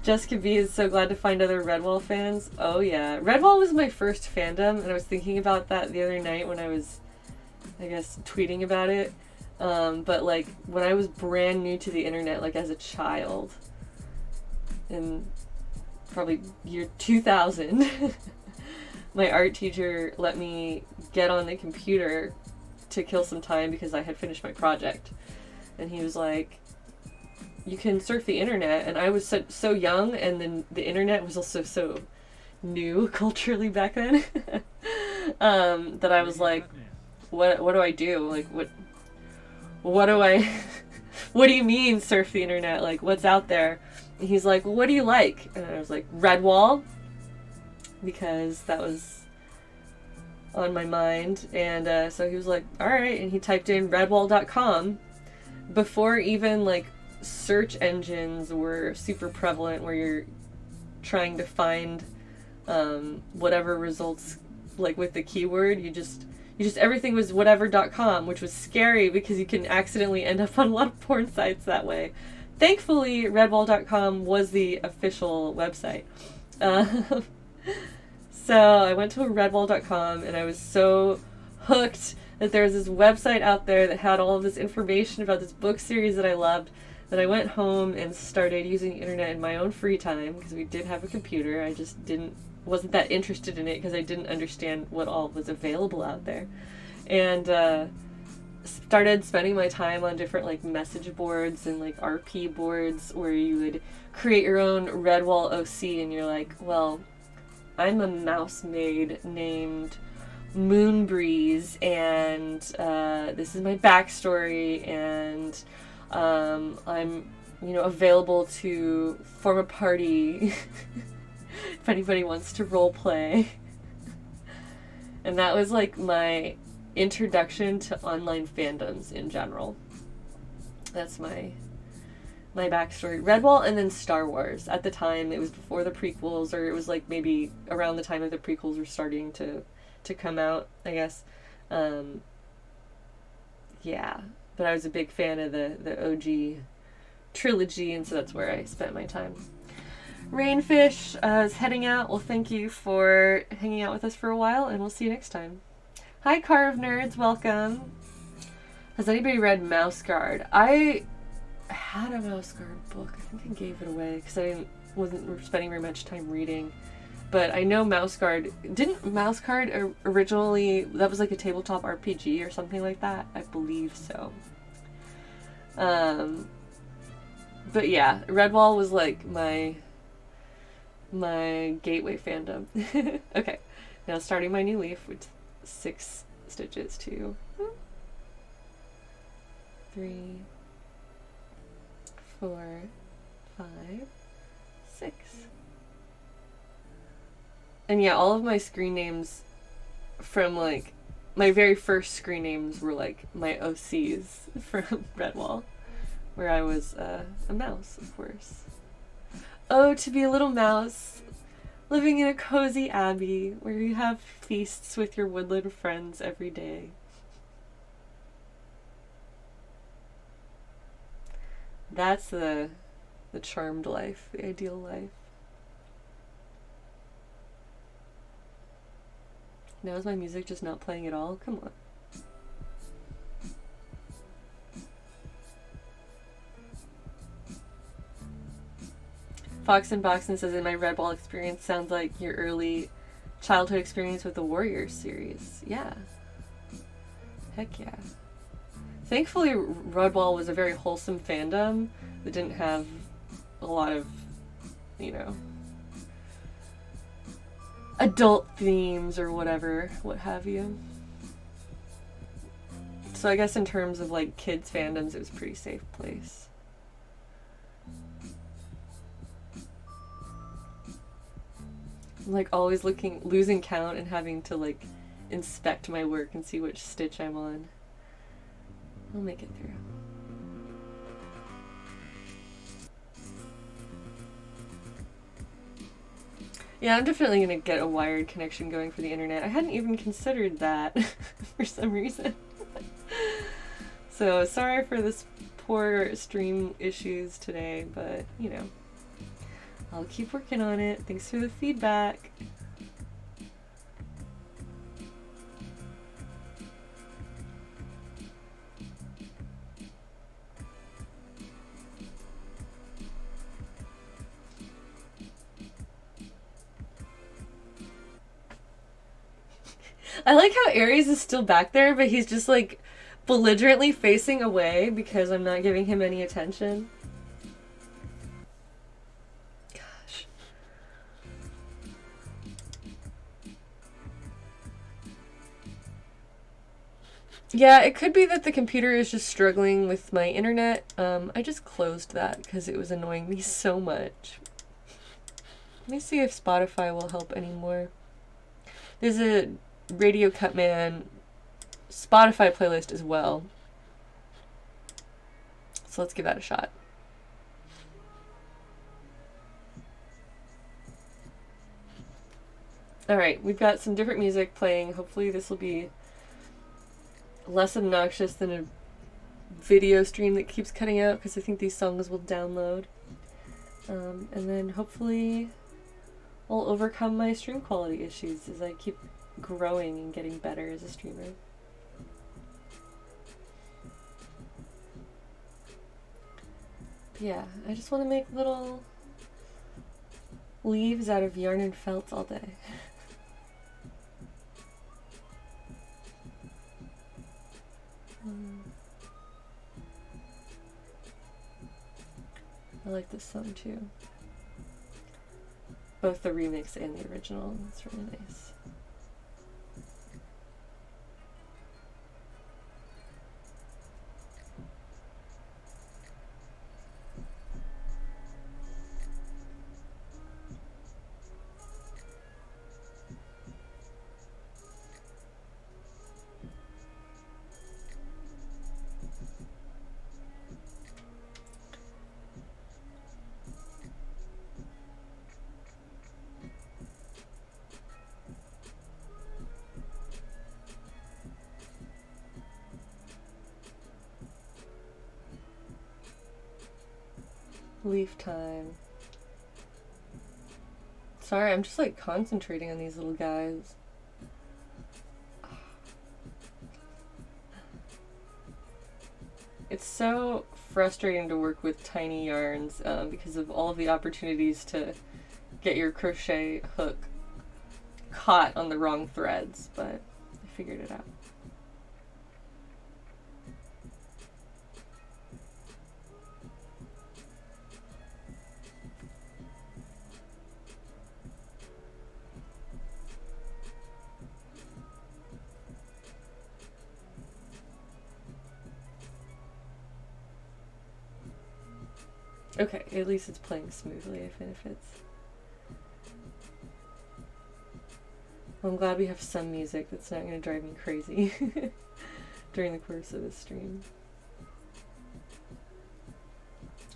Jessica B is so glad to find other Redwall fans. Oh yeah. Redwall was my first fandom, and I was thinking about that the other night when I was, I guess, tweeting about it. But like, when I was brand new to the internet, like as a child, in probably year 2000, my art teacher let me get on the computer to kill some time because I had finished my project. And he was like, you can surf the internet, and I was so young, and then the internet was also so new culturally back then, that I was like, what do I do? Like, what do I, what do you mean surf the internet? Like, what's out there? And he's like, well, what do you like? And I was like, Redwall, because that was on my mind. And so he was like, all right, and he typed in redwall.com before even like search engines were super prevalent, where you're trying to find whatever results, like with the keyword, you just everything was whatever.com, which was scary because you can accidentally end up on a lot of porn sites that way. Thankfully, redwall.com was the official website. So I went to redwall.com, and I was so hooked that there was this website out there that had all of this information about this book series that I loved. Then I went home and started using the internet in my own free time because we did have a computer. I just wasn't that interested in it because I didn't understand what all was available out there. And started spending my time on different like message boards and like RP boards where you would create your own Redwall OC, and you're like, well, I'm a mouse maid named Moonbreeze, and this is my backstory, and I'm, available to form a party if anybody wants to role play. And that was like my introduction to online fandoms in general. That's my backstory. Redwall, and then Star Wars. At the time, it was before the prequels, or it was like maybe around the time that the prequels were starting to come out, I guess. Yeah. But I was a big fan of the OG trilogy, and so that's where I spent my time. Rainfish is heading out. Well, thank you for hanging out with us for a while, and we'll see you next time. Hi, Carve Nerds. Welcome. Has anybody read Mouse Guard? I had a Mouse Guard book. I think I gave it away because I wasn't spending very much time reading. But I know Mouse Guard. Didn't Mouse Guard originally, that was like a tabletop RPG or something like that? I believe so. But yeah, Redwall was like my gateway fandom. Okay, now starting my new leaf with 6 stitches, 2, 3, 4, 5, 6. And yeah, all of my screen names from like my very first screen names were like my OCs from Redwall, where I was a mouse, of course. Oh, to be a little mouse living in a cozy abbey where you have feasts with your woodland friends every day. That's the charmed life, the ideal life. Now is my music just not playing at all? Come on. Fox and Boxon says, in my Redwall experience sounds like your early childhood experience with the Warriors series. Yeah. Heck yeah. Thankfully, Redwall was a very wholesome fandom that didn't have a lot of, you know, adult themes or whatever, what have you. So I guess in terms of like kids fandoms, it was a pretty safe place. I'm like always losing count and having to like inspect my work and see which stitch I'm on. I'll make it through. Yeah, I'm definitely gonna get a wired connection going for the internet. I hadn't even considered that for some reason. So sorry for this poor stream issues today, but you know, I'll keep working on it. Thanks for the feedback. I like how Aries is still back there, but he's just like belligerently facing away because I'm not giving him any attention. Gosh. Yeah, it could be that the computer is just struggling with my internet. I just closed that because it was annoying me so much. Let me see if Spotify will help anymore. There's a Radio Cutman Spotify playlist as well. So let's give that a shot. Alright, we've got some different music playing. Hopefully this will be less obnoxious than a video stream that keeps cutting out, because I think these songs will download. And then hopefully I'll overcome my stream quality issues as I keep growing and getting better as a streamer. But yeah, I just want to make little leaves out of yarn and felt all day. I like this song too. Both the remix and the original. It's really nice. Leaf time. Sorry, I'm just like concentrating on these little guys. It's so frustrating to work with tiny yarns because of all of the opportunities to get your crochet hook caught on the wrong threads, but I figured it out. Okay, at least it's playing smoothly, even if it's... Well, I'm glad we have some music that's not going to drive me crazy during the course of the stream.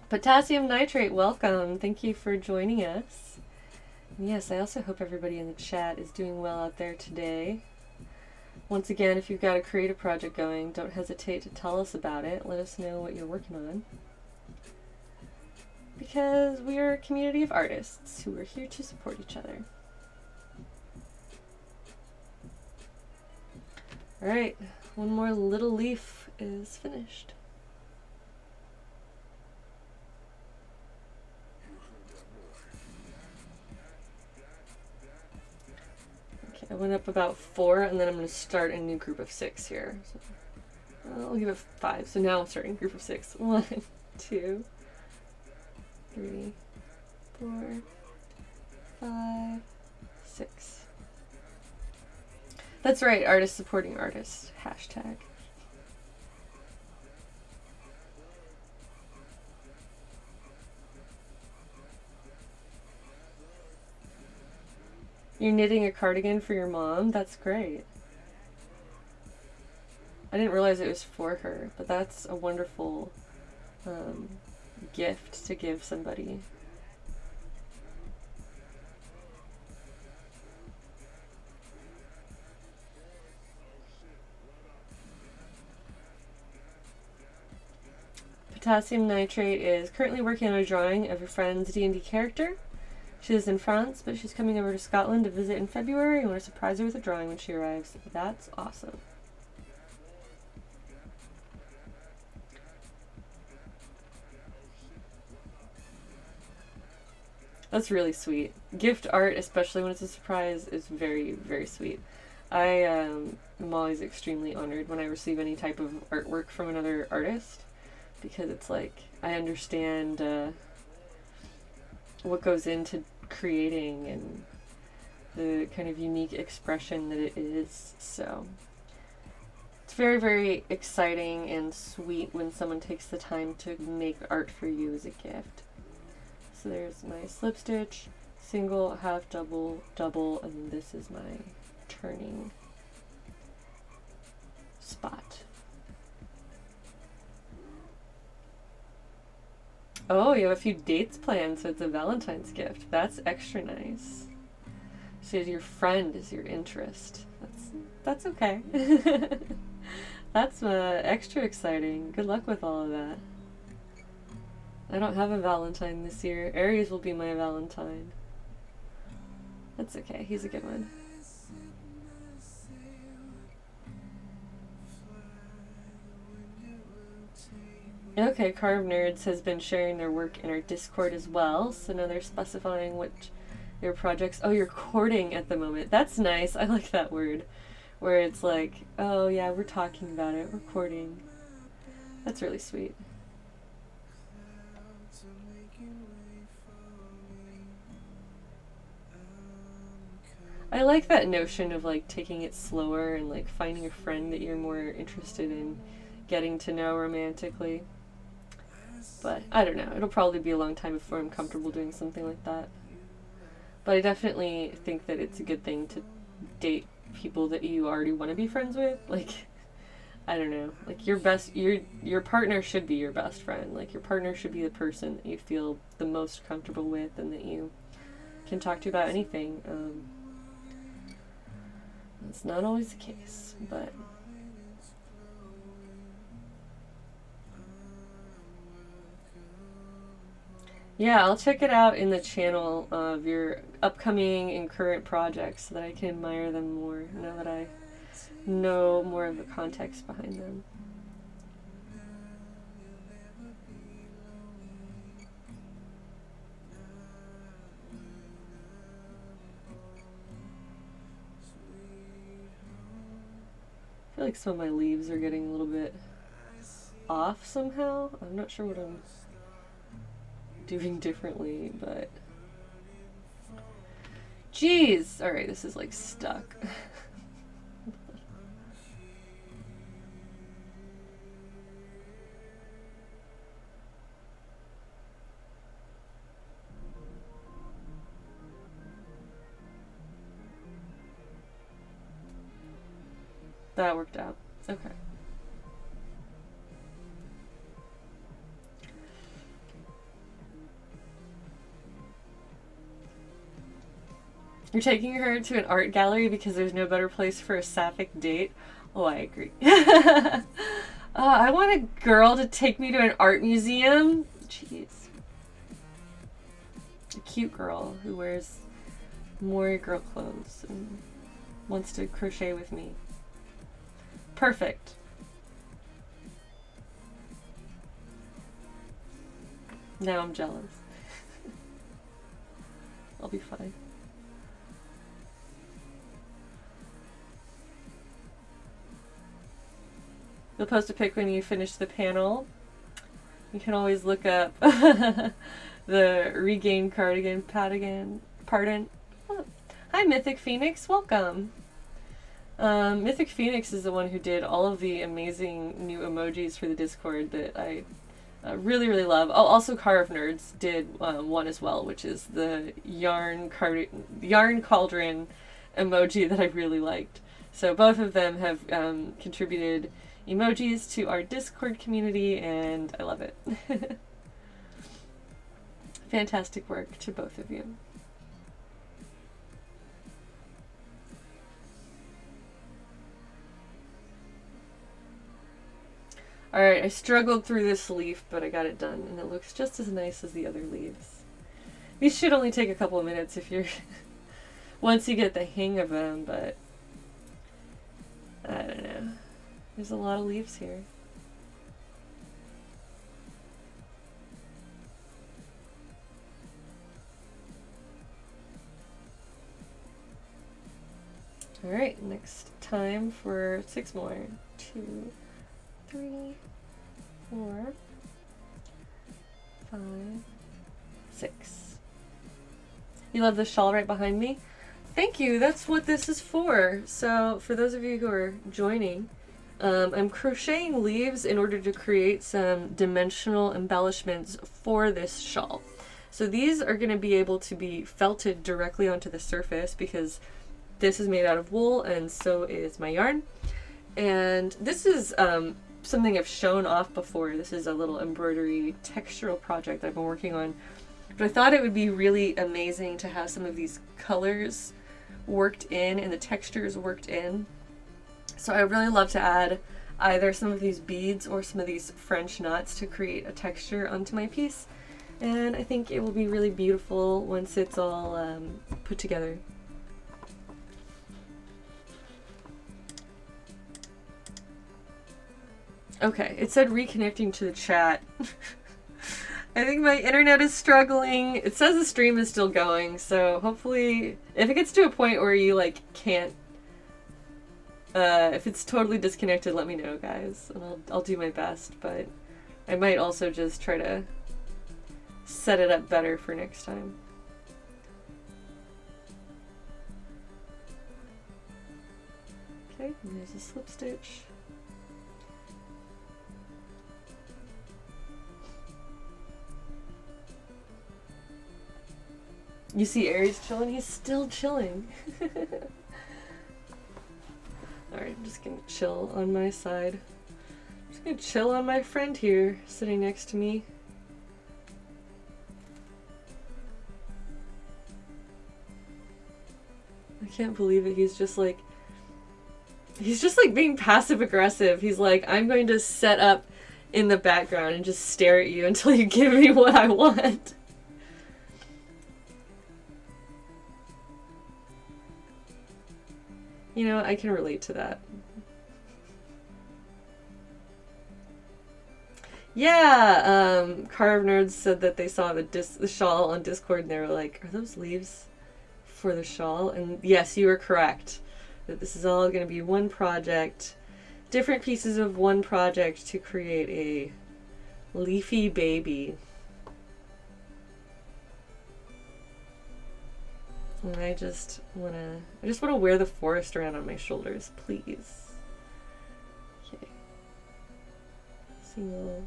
Potassium nitrate, welcome. Thank you for joining us. And yes, I also hope everybody in the chat is doing well out there today. Once again, if you've got a creative project going, don't hesitate to tell us about it. Let us know what you're working on. Because we are a community of artists who are here to support each other. Alright, one more little leaf is finished. Okay, I went up about 4 and then I'm going to start a new group of 6 here. So, I'll give it 5. So now I'm starting a group of 6. 1, 2, 3, 4, 5, 6. That's right, artists supporting artists. Hashtag. You're knitting a cardigan for your mom? That's great. I didn't realize it was for her, but that's a wonderful gift to give somebody. Potassium nitrate is currently working on a drawing of her friend's D&D character. She lives in France, but she's coming over to Scotland to visit in February and want to surprise her with a drawing when she arrives. That's awesome. That's really sweet. Gift art, especially when it's a surprise, is very, very sweet. I am always extremely honored when I receive any type of artwork from another artist, because it's like I understand what goes into creating and the kind of unique expression that it is. So it's very, very exciting and sweet when someone takes the time to make art for you as a gift. So there's my slip stitch, single, half, double, double, and this is my turning spot. Oh, you have a few dates planned, so it's a Valentine's gift. That's extra nice. So your friend is your interest. That's okay. That's extra exciting. Good luck with all of that. I don't have a Valentine this year. Aries will be my Valentine. That's okay. He's a good one. Okay, Carve Nerds has been sharing their work in our Discord as well, so now they're specifying which their projects. Oh, you're courting at the moment. That's nice. I like that word. Where it's like, oh yeah, we're talking about it. We're courting. That's really sweet. I like that notion of like taking it slower and like finding a friend that you're more interested in getting to know romantically. But I don't know, it'll probably be a long time before I'm comfortable doing something like that. But I definitely think that it's a good thing to date people that you already want to be friends with. Like, I don't know, like your partner should be your best friend. Like your partner should be the person that you feel the most comfortable with and that you can talk to about anything. It's not always the case, but yeah, I'll check it out in the channel of your upcoming and current projects so that I can admire them more now that I know more of the context behind them. I feel like some of my leaves are getting a little bit off somehow. I'm not sure what I'm doing differently, but jeez. Alright, this is like stuck. That worked out. Okay. You're taking her to an art gallery because there's no better place for a sapphic date? Oh, I agree. I want a girl to take me to an art museum. Jeez. A cute girl who wears more girl clothes and wants to crochet with me. Perfect. Now I'm jealous. I'll be fine. You'll post a pic when you finish the panel. You can always look up the Regain Cardigan Pardon. Oh. Hi Mythic Phoenix, welcome. Mythic Phoenix is the one who did all of the amazing new emojis for the Discord that I really, really love. Oh, also Carve Nerds did one as well, which is the yarn cauldron emoji that I really liked. So both of them have contributed emojis to our Discord community, and I love it. Fantastic work to both of you. Alright, I struggled through this leaf, but I got it done, and it looks just as nice as the other leaves. These should only take a couple of minutes if you're once you get the hang of them, but I don't know. There's a lot of leaves here. Alright, next time for 6 more. 2, 3, 4, 5, 6. You love the shawl right behind me? Thank you, that's what this is for. So, for those of you who are joining, I'm crocheting leaves in order to create some dimensional embellishments for this shawl. So these are going to be able to be felted directly onto the surface because this is made out of wool and so is my yarn. And this is something I've shown off before. This is a little embroidery textural project I've been working on. But I thought it would be really amazing to have some of these colors worked in and the textures worked in. So I would really love to add either some of these beads or some of these French knots to create a texture onto my piece. And I think it will be really beautiful once it's all put together. Okay, it said reconnecting to the chat. I think my internet is struggling. It says the stream is still going, so hopefully if it gets to a point where you like can't if it's totally disconnected, let me know, guys, and I'll do my best, but I might also just try to set it up better for next time. Okay, and there's a slip stitch. You see Aries chilling? He's still chilling. Alright, I'm just gonna chill on my side. I'm just gonna chill on my friend here, sitting next to me. I can't believe it. He's just like being passive aggressive. He's like, I'm going to set up in the background and just stare at you until you give me what I want. You know, I can relate to that. Yeah, Carve Nerds said that they saw the shawl on Discord and they were like, are those leaves for the shawl? And yes, you were correct. That this is all going to be one project. Different pieces of one project to create a leafy baby. And I just wanna wear the forest around on my shoulders, please. Okay. Single,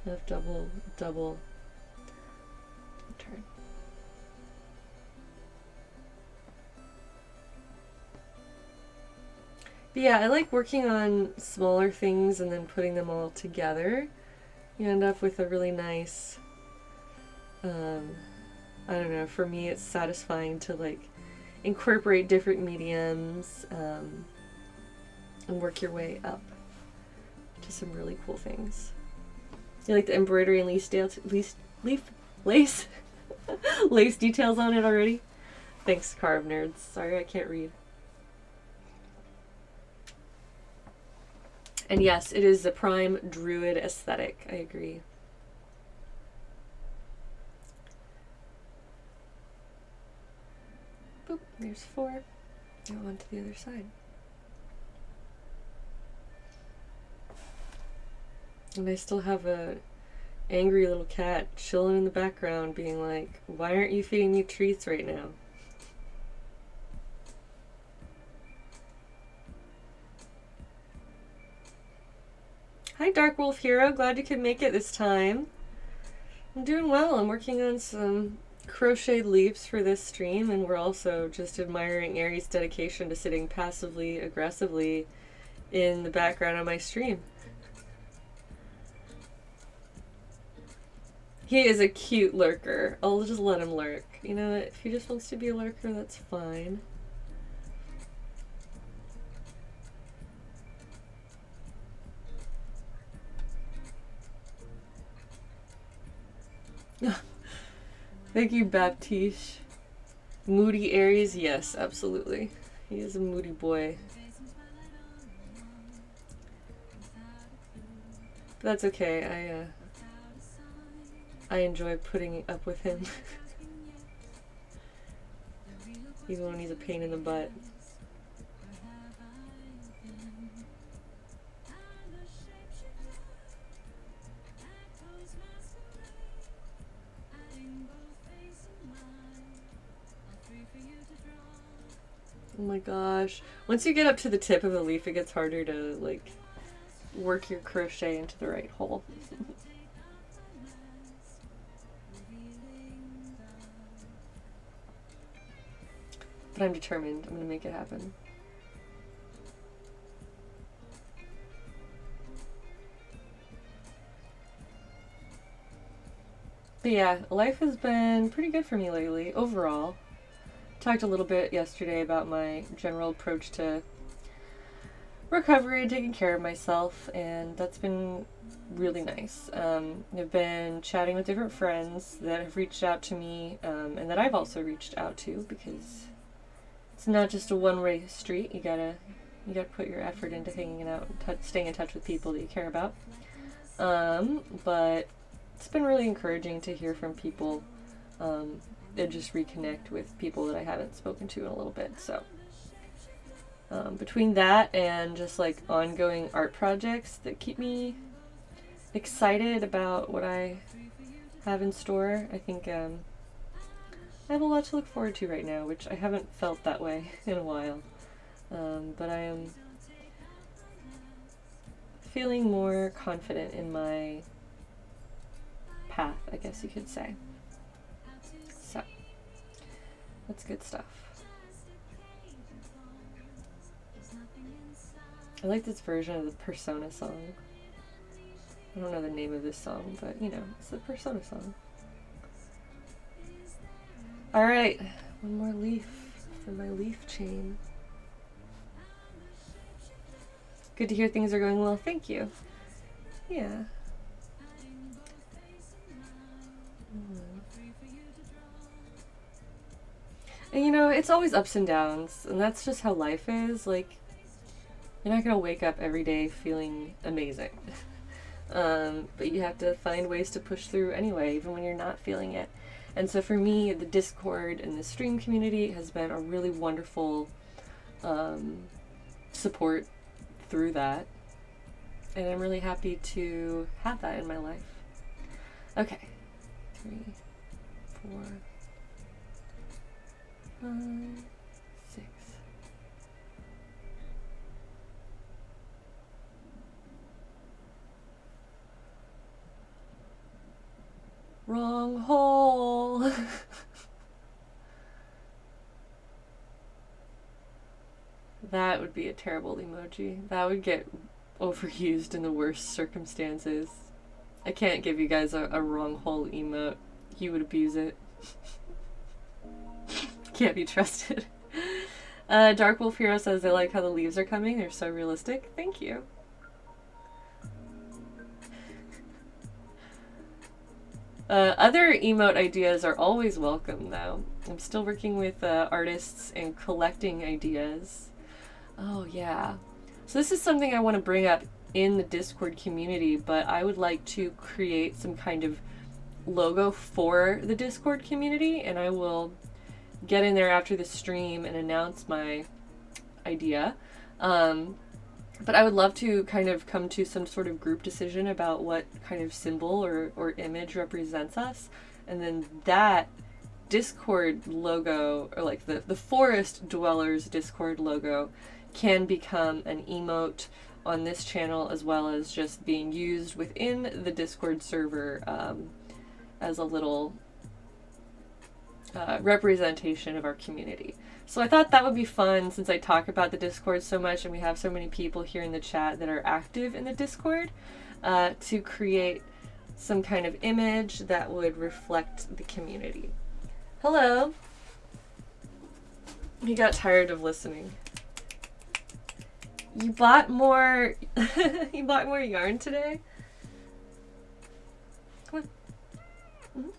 left, double, double, turn. But yeah, I like working on smaller things and then putting them all together. You end up with a really nice, I don't know, for me it's satisfying to like incorporate different mediums and work your way up to some really cool things. You like the embroidery and lace lace details on it already? Thanks, Carve Nerds. Sorry, I can't read. And yes, it is the prime druid aesthetic. I agree. Boop, there's 4. Now on to the other side. And I still have a angry little cat chilling in the background being like, why aren't you feeding me treats right now? Hi Dark Wolf Hero, glad you could make it this time. I'm doing well. I'm working on some crocheted leaves for this stream, and we're also just admiring Aries' dedication to sitting passively aggressively in the background of my stream. He is a cute lurker. I'll just let him lurk. You know, if he just wants to be a lurker, that's fine. Thank you, Baptiste. Moody Aries, yes, absolutely. He is a moody boy. But that's okay. I enjoy putting up with him. Even when he's a pain in the butt. Oh my gosh. Once you get up to the tip of the leaf, it gets harder to, like, work your crochet into the right hole. But I'm determined. I'm going to make it happen. But yeah, life has been pretty good for me lately, overall. Talked a little bit yesterday about my general approach to recovery and taking care of myself, and that's been really nice. I've been chatting with different friends that have reached out to me, and that I've also reached out to, because it's not just a one-way street. You gotta put your effort into hanging out, staying in touch with people that you care about. But it's been really encouraging to hear from people and just reconnect with people that I haven't spoken to in a little bit. So between that and just like ongoing art projects that keep me excited about what I have in store, I think I have a lot to look forward to right now, which I haven't felt that way in a while. But I am feeling more confident in my path, I guess you could say. So, that's good stuff. I like this version of the Persona song. I don't know the name of this song, but you know, it's the Persona song. Alright, one more leaf for my leaf chain. Good to hear things are going well. Thank you. Yeah. And you know, it's always ups and downs, and that's just how life is. Like, you're not gonna wake up every day feeling amazing. But you have to find ways to push through anyway, even when you're not feeling it. And so for me, the Discord and the stream community has been a really wonderful support through that. And I'm really happy to have that in my life. Okay. 3, 4, 5, 6. Wrong hole. That would be a terrible emoji. That would get overused in the worst circumstances. I can't give you guys a wrong hole emote. You would abuse it. Can't be trusted. Dark Wolf Hero says they like how the leaves are coming. They're so realistic. Thank you. Other emote ideas are always welcome, though. I'm still working with artists and collecting ideas. Oh, yeah. So this is something I want to bring up in the Discord community, but I would like to create some kind of logo for the Discord community, and I will get in there after the stream and announce my idea. But I would love to kind of come to some sort of group decision about what kind of symbol or image represents us. And then that Discord logo, or like the Forest Dwellers Discord logo, can become an emote on this channel, as well as just being used within the Discord server as a little representation of our community. So I thought that would be fun, since I talk about the Discord so much and we have so many people here in the chat that are active in the Discord, to create some kind of image that would reflect the community. Hello. He got tired of listening. You bought more you bought more yarn today? Come on. Mm-hmm.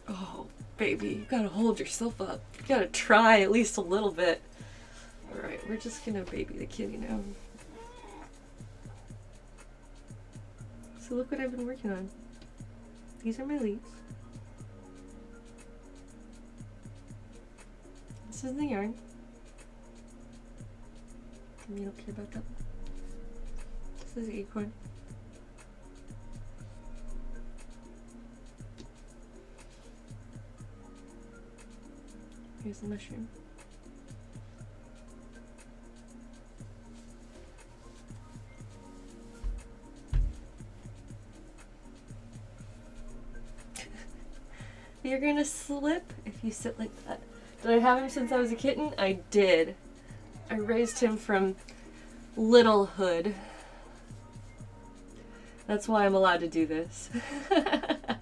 Oh, baby, you gotta hold yourself up. You gotta try at least a little bit. Alright, we're just gonna baby the kitty now. So look what I've been working on. These are my leaves. This is the yarn. You don't care about that. This is the acorn. Here's the mushroom. You're gonna slip if you sit like that. Did I have him since I was a kitten? I did. I raised him from littlehood. That's why I'm allowed to do this. I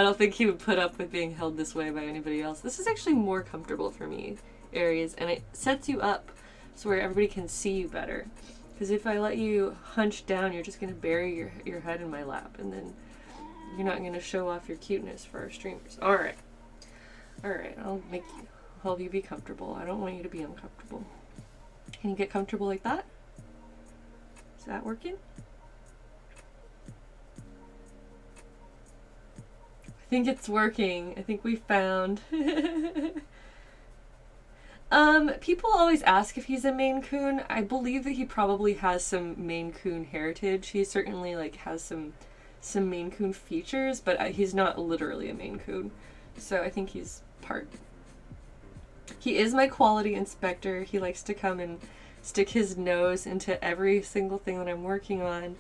don't think he would put up with being held this way by anybody else. This is actually more comfortable for me, Aries, and it sets you up so where everybody can see you better. Because if I let you hunch down, you're just going to bury your head in my lap, and then you're not going to show off your cuteness for our streamers. Alright. Alright, I'll help you be comfortable. I don't want you to be uncomfortable. Can you get comfortable like that? Is that working? I think it's working. I think we found. People always ask if he's a Maine Coon. I believe that he probably has some Maine Coon heritage. He certainly like has some Maine Coon features, but he's not literally a Maine Coon. So I think he's part. He is my quality inspector. He likes to come and stick his nose into every single thing that I'm working on.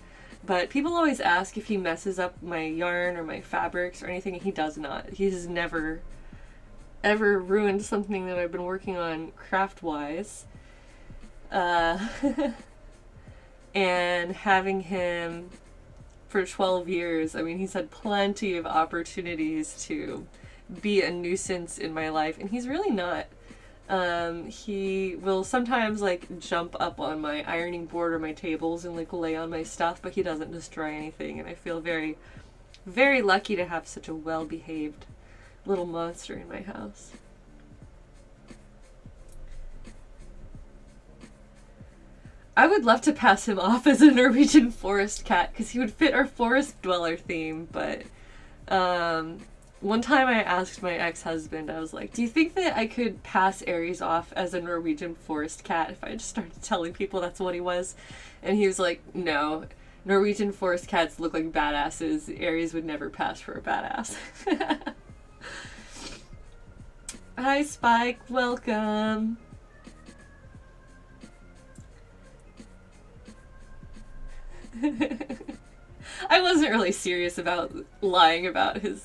But people always ask if he messes up my yarn or my fabrics or anything, and he does not. He has never, ever ruined something that I've been working on craft-wise. And having him for 12 years, I mean, he's had plenty of opportunities to be a nuisance in my life, and he's really not. He will sometimes like jump up on my ironing board or my tables and like lay on my stuff, but he doesn't destroy anything, and I feel very, very lucky to have such a well-behaved little monster in my house. I would love to pass him off as a Norwegian forest cat because he would fit our forest dweller theme, but one time I asked my ex-husband, I was like, do you think that I could pass Aries off as a Norwegian forest cat if I just started telling people that's what he was? And he was like, no, Norwegian forest cats look like badasses. Aries would never pass for a badass. Hi, Spike. Welcome. I wasn't really serious about lying about his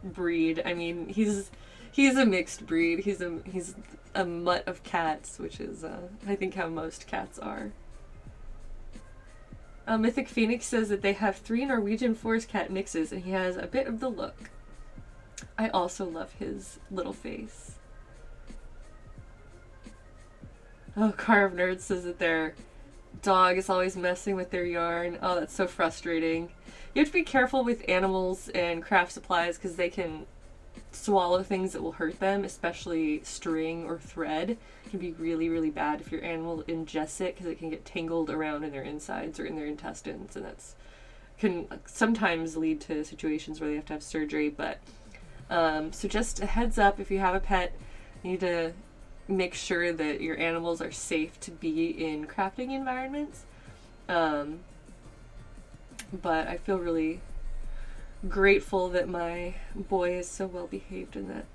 breed. I mean, he's a mixed breed. He's a mutt of cats, which is I think how most cats are. Mythic Phoenix says that they have 3 Norwegian forest cat mixes, and he has a bit of the look. I also love his little face. Oh, Carve Nerd says that their dog is always messing with their yarn. Oh, that's so frustrating. You have to be careful with animals and craft supplies because they can swallow things that will hurt them, especially string or thread. It can be really, really bad if your animal ingests it because it can get tangled around in their insides or in their intestines, and that's can sometimes lead to situations where they have to have surgery. But so just a heads up, if you have a pet, you need to make sure that your animals are safe to be in crafting environments. But I feel really grateful that my boy is so well behaved in that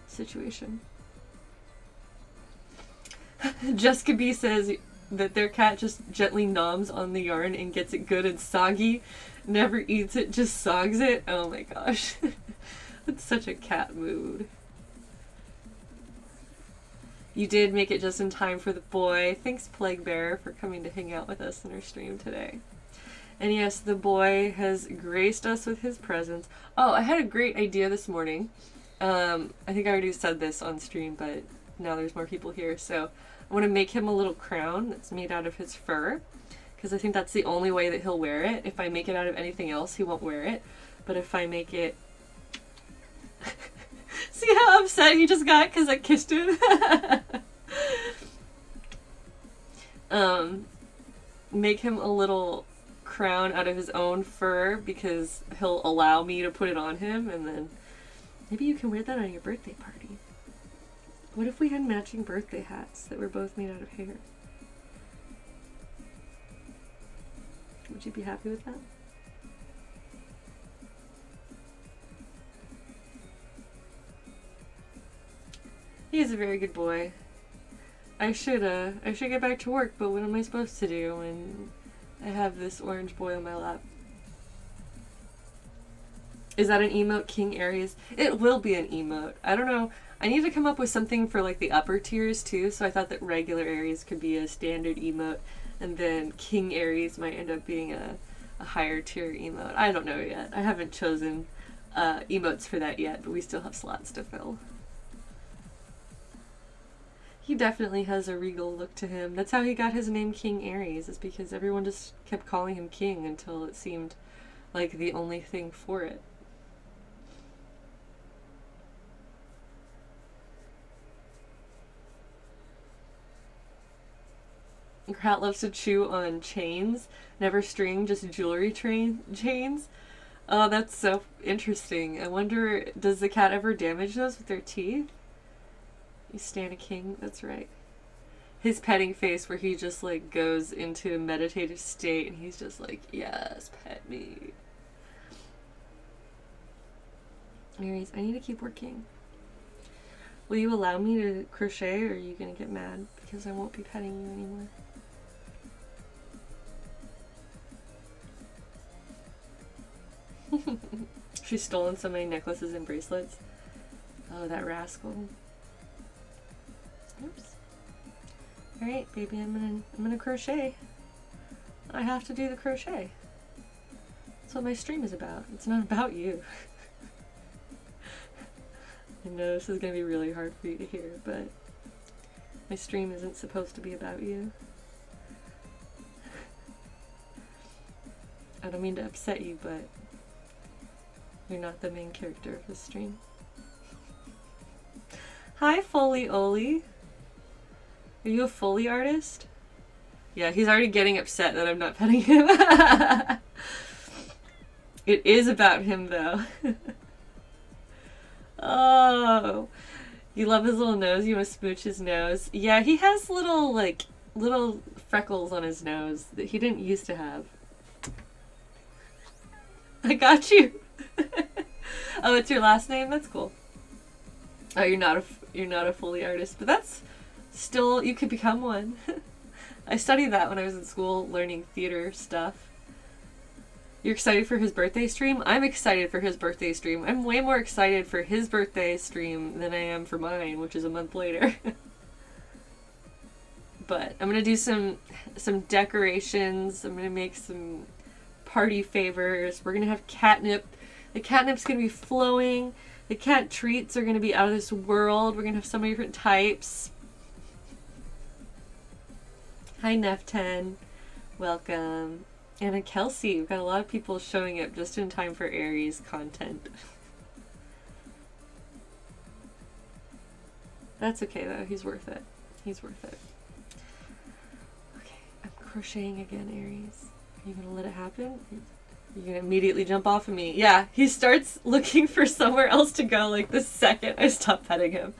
situation. Jessica B says that their cat just gently noms on the yarn and gets it good and soggy. Never eats it, just sogs it. Oh my gosh. That's such a cat mood. You did make it just in time for the boy. Thanks, Plague Bearer, for coming to hang out with us in our stream today. And yes, the boy has graced us with his presence. Oh, I had a great idea this morning. I think I already said this on stream, but now there's more people here. So I want to make him a little crown that's made out of his fur, because I think that's the only way that he'll wear it. If I make it out of anything else, he won't wear it. But if I make it... See how upset he just got because I kissed him? Make him a little crown out of his own fur because he'll allow me to put it on him, and then maybe you can wear that on your birthday party. What if we had matching birthday hats that were both made out of hair? Would you be happy with that? He is a very good boy. I should get back to work, but what am I supposed to do when I have this orange boy on my lap? Is that an emote, King Aries? It will be an emote. I don't know. I need to come up with something for like the upper tiers too, so I thought that regular Aries could be a standard emote, and then King Aries might end up being a higher tier emote. I don't know yet. I haven't chosen emotes for that yet, but we still have slots to fill. He definitely has a regal look to him. That's how he got his name King Aries, is because everyone just kept calling him King until it seemed like the only thing for it. Cat loves to chew on chains. Never string, just jewelry chains. Oh, that's so interesting. I wonder, does the cat ever damage those with their teeth? You stand a king, that's right. His petting face where he just like goes into a meditative state and he's just like, yes, pet me. Aries, I need to keep working. Will you allow me to crochet, or are you gonna get mad because I won't be petting you anymore? She's stolen so many necklaces and bracelets. Oh, that rascal. Oops. Alright, baby, I'm gonna crochet. I have to do the crochet. That's what my stream is about. It's not about you. I know this is gonna be really hard for you to hear, but my stream isn't supposed to be about you. I don't mean to upset you, but you're not the main character of this stream. Hi, Foley Oli. Are you a Foley artist? Yeah, he's already getting upset that I'm not petting him. It is about him, though. Oh, you love his little nose? You want to smooch his nose? Yeah, he has little freckles on his nose that he didn't used to have. I got you. Oh, it's your last name? That's cool. Oh, you're not a Foley artist, but that's still, you could become one. I studied that when I was in school learning theater stuff. You're excited for his birthday stream? I'm excited for his birthday stream. I'm way more excited for his birthday stream than I am for mine, which is a month later. But I'm gonna do some decorations. I'm gonna make some party favors. We're gonna have catnip. The catnip's gonna be flowing. The cat treats are gonna be out of this world. We're gonna have so many different types. Hi Nef10. Welcome. Anna Kelsey. We've got a lot of people showing up just in time for Aries content. That's okay though. He's worth it. He's worth it. Okay, I'm crocheting again, Aries. Are you gonna let it happen? You're gonna immediately jump off of me. Yeah, he starts looking for somewhere else to go like the second I stop petting him.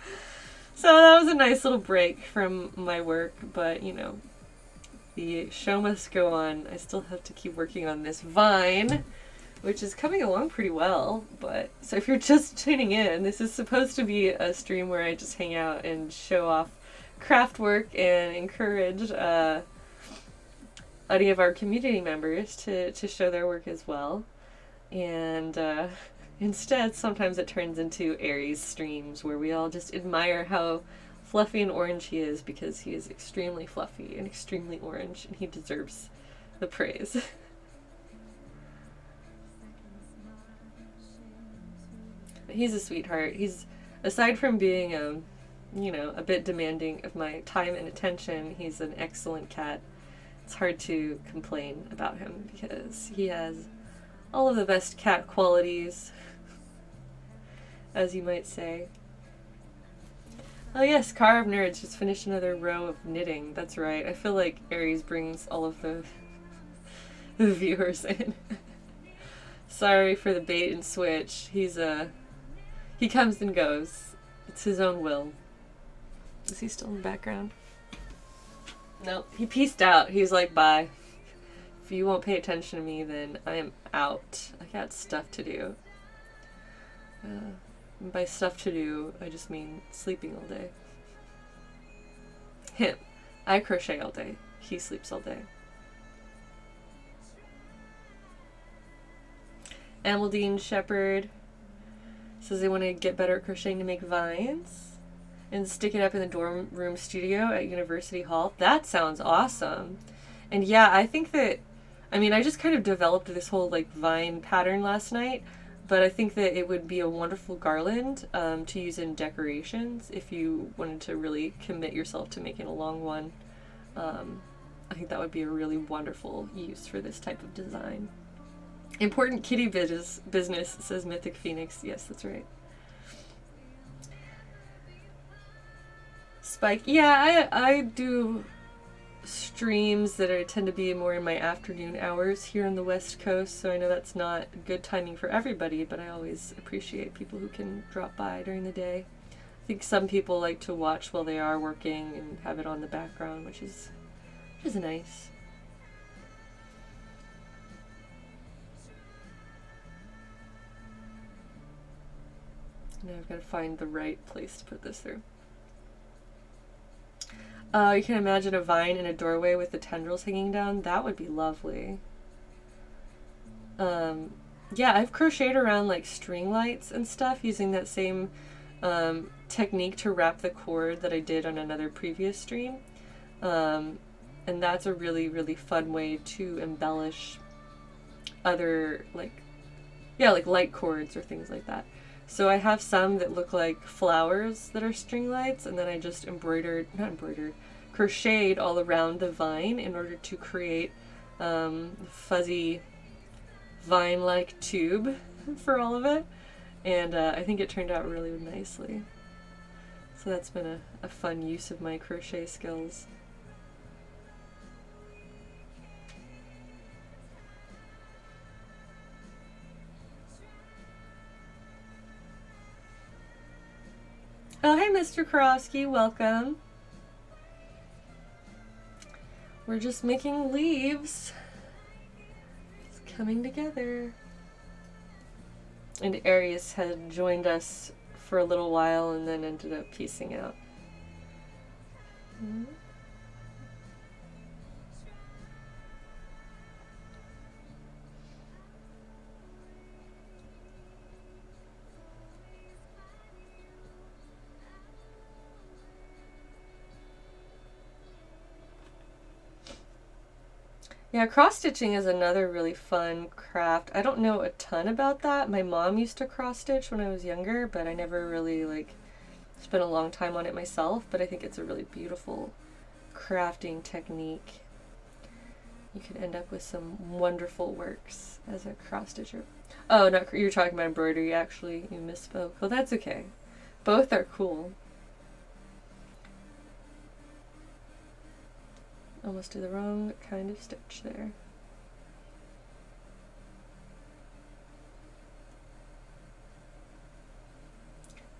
So that was a nice little break from my work, but you know, the show must go on. I still have to keep working on this vine, which is coming along pretty well. But so if you're just tuning in, this is supposed to be a stream where I just hang out and show off craft work and encourage any of our community members to show their work as well. And instead, sometimes it turns into Aries streams where we all just admire how fluffy and orange he is, because he is extremely fluffy and extremely orange, and he deserves the praise. He's a sweetheart. He's, aside from being you know, a bit demanding of my time and attention, he's an excellent cat. It's hard to complain about him because he has all of the best cat qualities, as you might say. Oh yes, Car of Nerds just finished another row of knitting. That's right. I feel like Aries brings all of the viewers in. Sorry for the bait and switch. He comes and goes. It's his own will. Is he still in the background? Nope. He peaced out. He's like, bye. If you won't pay attention to me, then I am out. I got stuff to do. And by stuff to do, I just mean sleeping all day. Him. I crochet all day. He sleeps all day. Amaldine Shepherd says they want to get better at crocheting to make vines and stick it up in the dorm room studio at University Hall. That sounds awesome. And yeah, I think that, I mean, I just kind of developed this whole like vine pattern last night, but I think that it would be a wonderful garland to use in decorations if you wanted to really commit yourself to making a long one. I think that would be a really wonderful use for this type of design. Important kitty business, says Mythic Phoenix. Yes, that's right. Spike. Yeah, I do streams that tend to be more in my afternoon hours here on the West Coast, so I know that's not good timing for everybody, but I always appreciate people who can drop by during the day. I think some people like to watch while they are working and have it on the background, which is nice. Now I've got to find the right place to put this through. You can imagine a vine in a doorway with the tendrils hanging down. That would be lovely. Yeah, I've crocheted around like string lights and stuff using that same technique to wrap the cord that I did on another previous stream. And that's a really, really fun way to embellish other like light cords or things like that. So I have some that look like flowers that are string lights, and then I just crocheted all around the vine in order to create fuzzy vine-like tube for all of it. And I think it turned out really nicely. So that's been a fun use of my crochet skills. Oh, hey, Mr. Karofsky, welcome. We're just making leaves. It's coming together. And Aries had joined us for a little while and then ended up piecing out. Mm-hmm. Yeah, cross stitching is another really fun craft. I don't know a ton about that. My mom used to cross stitch when I was younger, but I never really like spent a long time on it myself, but I think it's a really beautiful crafting technique. You could end up with some wonderful works as a cross stitcher. Oh, not you're talking about embroidery actually. You misspoke. Well, that's okay. Both are cool. Almost did the wrong kind of stitch there.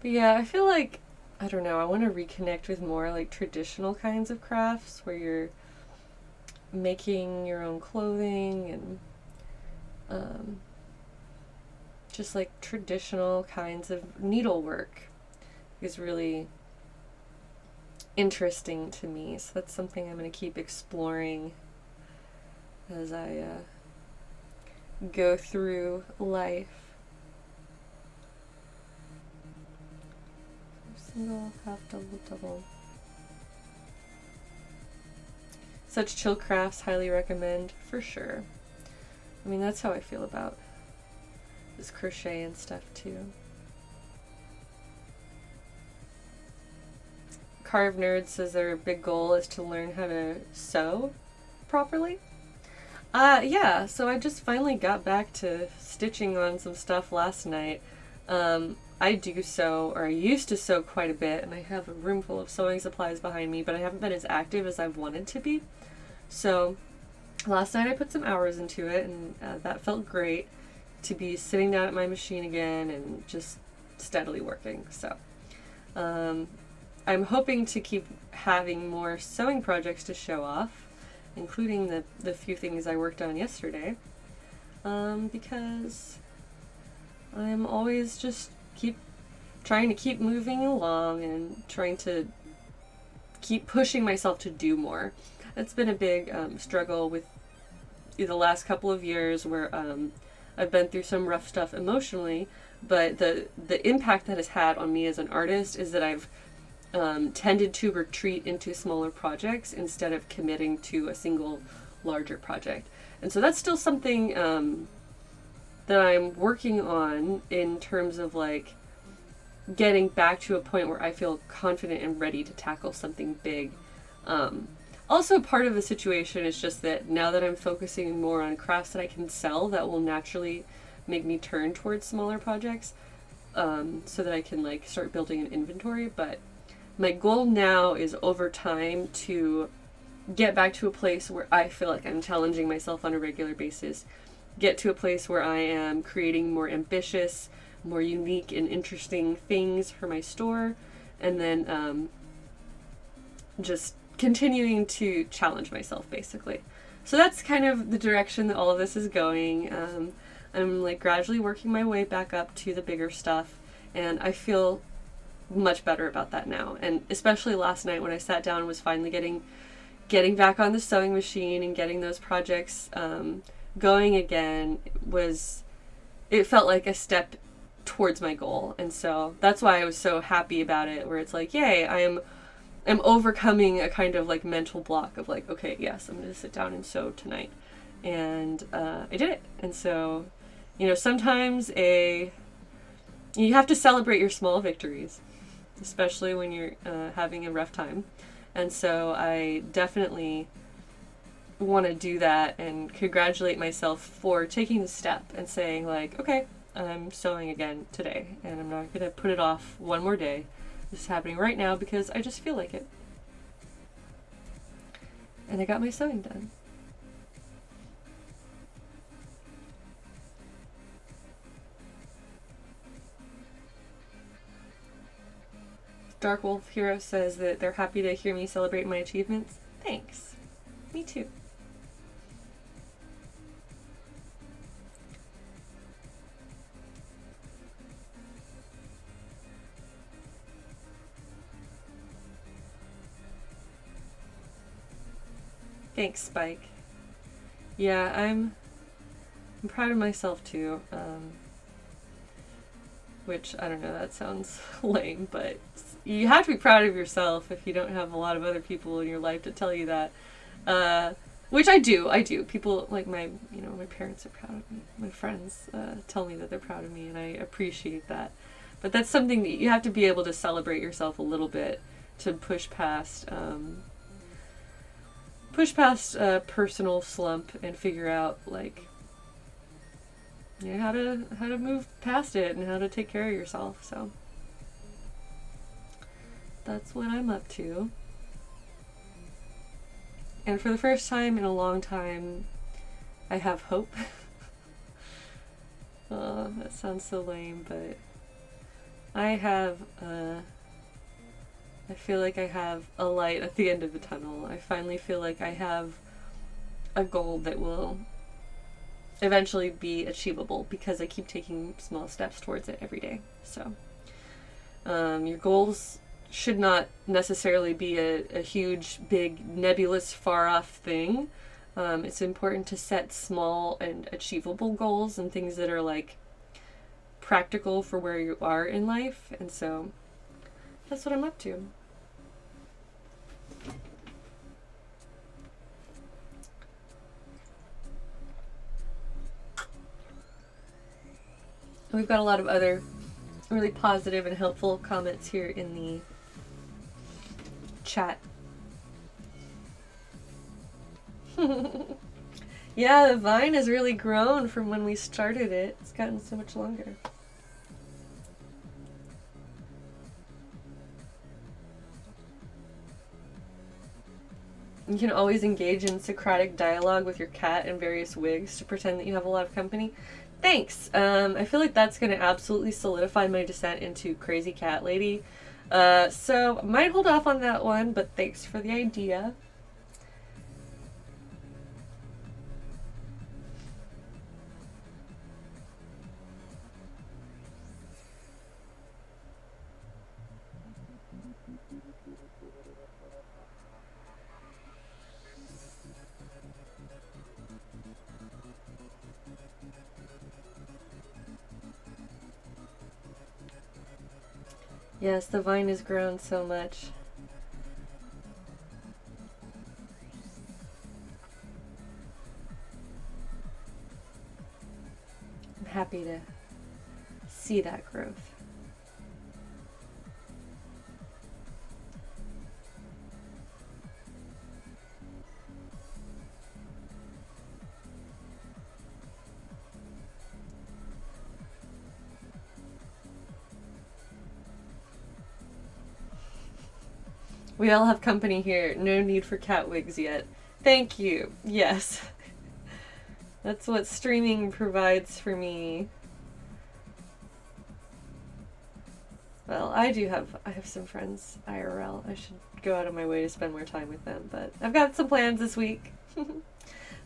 But yeah, I feel like, I don't know, I want to reconnect with more like traditional kinds of crafts where you're making your own clothing and just like traditional kinds of needlework is really interesting to me. So that's something I'm going to keep exploring as I go through life. Single, half, double, double. Such chill crafts, highly recommend for sure. I mean, that's how I feel about this crochet and stuff too. Carve Nerd says their big goal is to learn how to sew properly. Yeah, so I just finally got back to stitching on some stuff last night. I do sew, or I used to sew quite a bit, and I have a room full of sewing supplies behind me, but I haven't been as active as I've wanted to be. So last night I put some hours into it, and that felt great to be sitting down at my machine again and just steadily working. So I'm hoping to keep having more sewing projects to show off, including the few things I worked on yesterday, because I'm always just trying to keep moving along and trying to keep pushing myself to do more. It's been a big struggle with the last couple of years where I've been through some rough stuff emotionally, but the impact that has had on me as an artist is that I've tended to retreat into smaller projects instead of committing to a single larger project. And so that's still something that I'm working on in terms of like getting back to a point where I feel confident and ready to tackle something big. Also, part of the situation is just that now that I'm focusing more on crafts that I can sell, that will naturally make me turn towards smaller projects, so that I can like start building an inventory. But my goal now is over time to get back to a place where I feel like I'm challenging myself on a regular basis, get to a place where I am creating more ambitious, more unique and interesting things for my store, and then just continuing to challenge myself basically. So that's kind of the direction that all of this is going. I'm like gradually working my way back up to the bigger stuff, and I feel much better about that now. And especially last night when I sat down and was finally getting back on the sewing machine and getting those projects going again, it felt like a step towards my goal. And so that's why I was so happy about it, where it's like, yay, I'm overcoming a kind of like mental block of like, okay, yes, I'm going to sit down and sew tonight. And I did it. And so, sometimes you have to celebrate your small victories, especially when you're having a rough time. And so I definitely want to do that and congratulate myself for taking the step and saying like, okay, I'm sewing again today, and I'm not going to put it off one more day. This is happening right now because I just feel like it. And I got my sewing done. Dark Wolf Hero says that they're happy to hear me celebrate my achievements. Thanks. Me too. Thanks, Spike. Yeah, I'm proud of myself too. Which, I don't know, that sounds lame, but you have to be proud of yourself if you don't have a lot of other people in your life to tell you that. Which I do. People like my parents are proud of me. My friends tell me that they're proud of me, and I appreciate that. But that's something that you have to be able to celebrate yourself a little bit to push past a personal slump and figure out like how to move past it and how to take care of yourself. So that's what I'm up to. And for the first time in a long time, I have hope. Oh, that sounds so lame, but I feel like I have a light at the end of the tunnel. I finally feel like I have a goal that will eventually be achievable because I keep taking small steps towards it every day. So, your goals should not necessarily be a huge, big, nebulous, far-off thing. It's important to set small and achievable goals and things that are like practical for where you are in life. And so that's what I'm up to. We've got a lot of other really positive and helpful comments here in the chat. Yeah, the vine has really grown from when we started it. It's gotten so much longer. You can always engage in Socratic dialogue with your cat in various wigs to pretend that you have a lot of company. Thanks. I feel like that's going to absolutely solidify my descent into crazy cat lady. So I might hold off on that one, but thanks for the idea. Yes, the vine has grown so much. I'm happy to see that growth. We all have company here. No need for cat wigs yet. Thank you. Yes. That's what streaming provides for me. Well, I have some friends IRL. I should go out of my way to spend more time with them, but I've got some plans this week.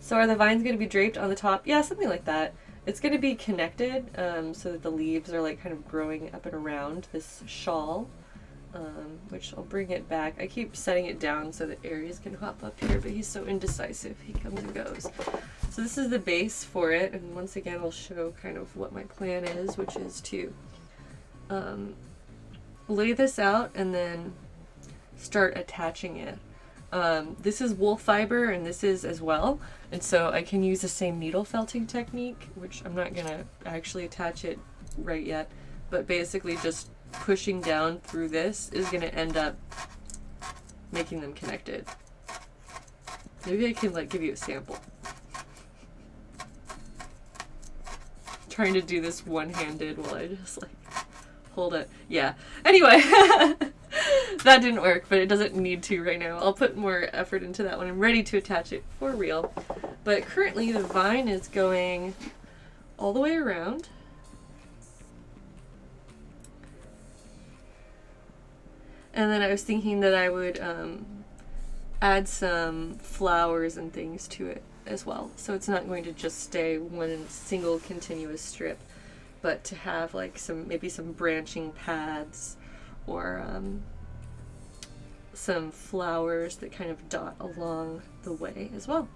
So are the vines going to be draped on the top? Yeah, something like that. It's going to be connected so that the leaves are like kind of growing up and around this shawl. Which I'll bring it back. I keep setting it down so that Aries can hop up here, but he's so indecisive. He comes and goes. So this is the base for it, and once again I'll show kind of what my plan is, which is to lay this out and then start attaching it. This is wool fiber and this is as well, and so I can use the same needle felting technique, which I'm not gonna actually attach it right yet, but basically just pushing down through this is going to end up making them connected. Maybe I can like give you a sample. I'm trying to do this one-handed while I just like hold it. Yeah. Anyway, that didn't work, but it doesn't need to right now. I'll put more effort into that when I'm ready to attach it for real. But currently the vine is going all the way around. And then I was thinking that I would add some flowers and things to it as well. So it's not going to just stay one single continuous strip, but to have like maybe some branching paths or some flowers that kind of dot along the way as well.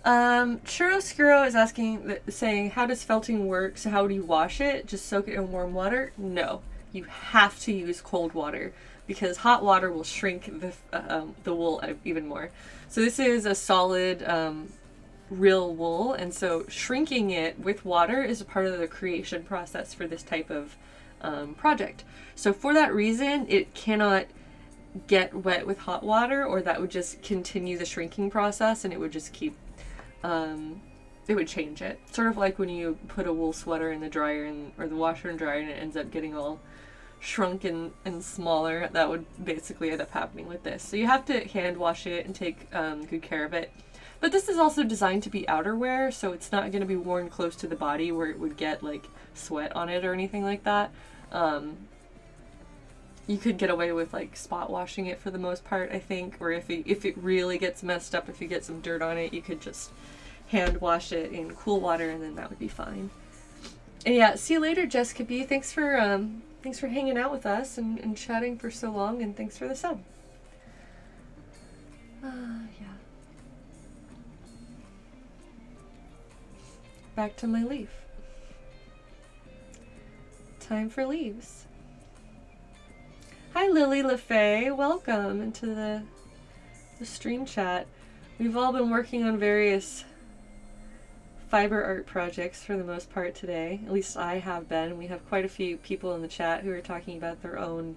Churroscuro is saying, how does felting work? So how do you wash it? Just soak it in warm water? No, you have to use cold water. because hot water will shrink the wool even more. So this is a solid real wool, and so shrinking it with water is a part of the creation process for this type of project. So for that reason, it cannot get wet with hot water, or that would just continue the shrinking process and it would just keep it would change it. Sort of like when you put a wool sweater in the dryer or the washer and dryer and it ends up getting all shrunken and smaller. That would basically end up happening with this. So you have to hand wash it and take good care of it. But this is also designed to be outerwear, so it's not going to be worn close to the body where it would get like sweat on it or anything like that. You could get away with like spot washing it for the most part, I think, or if it really gets messed up, if you get some dirt on it, you could just hand wash it in cool water and then that would be fine. And yeah, see you later, Jessica B. Thanks for hanging out with us and chatting for so long, and thanks for the sub. Yeah. Back to my leaf. Time for leaves. Hi Lily LaFay, welcome into the stream chat. We've all been working on various fiber art projects for the most part today. At least I have been. We have quite a few people in the chat who are talking about their own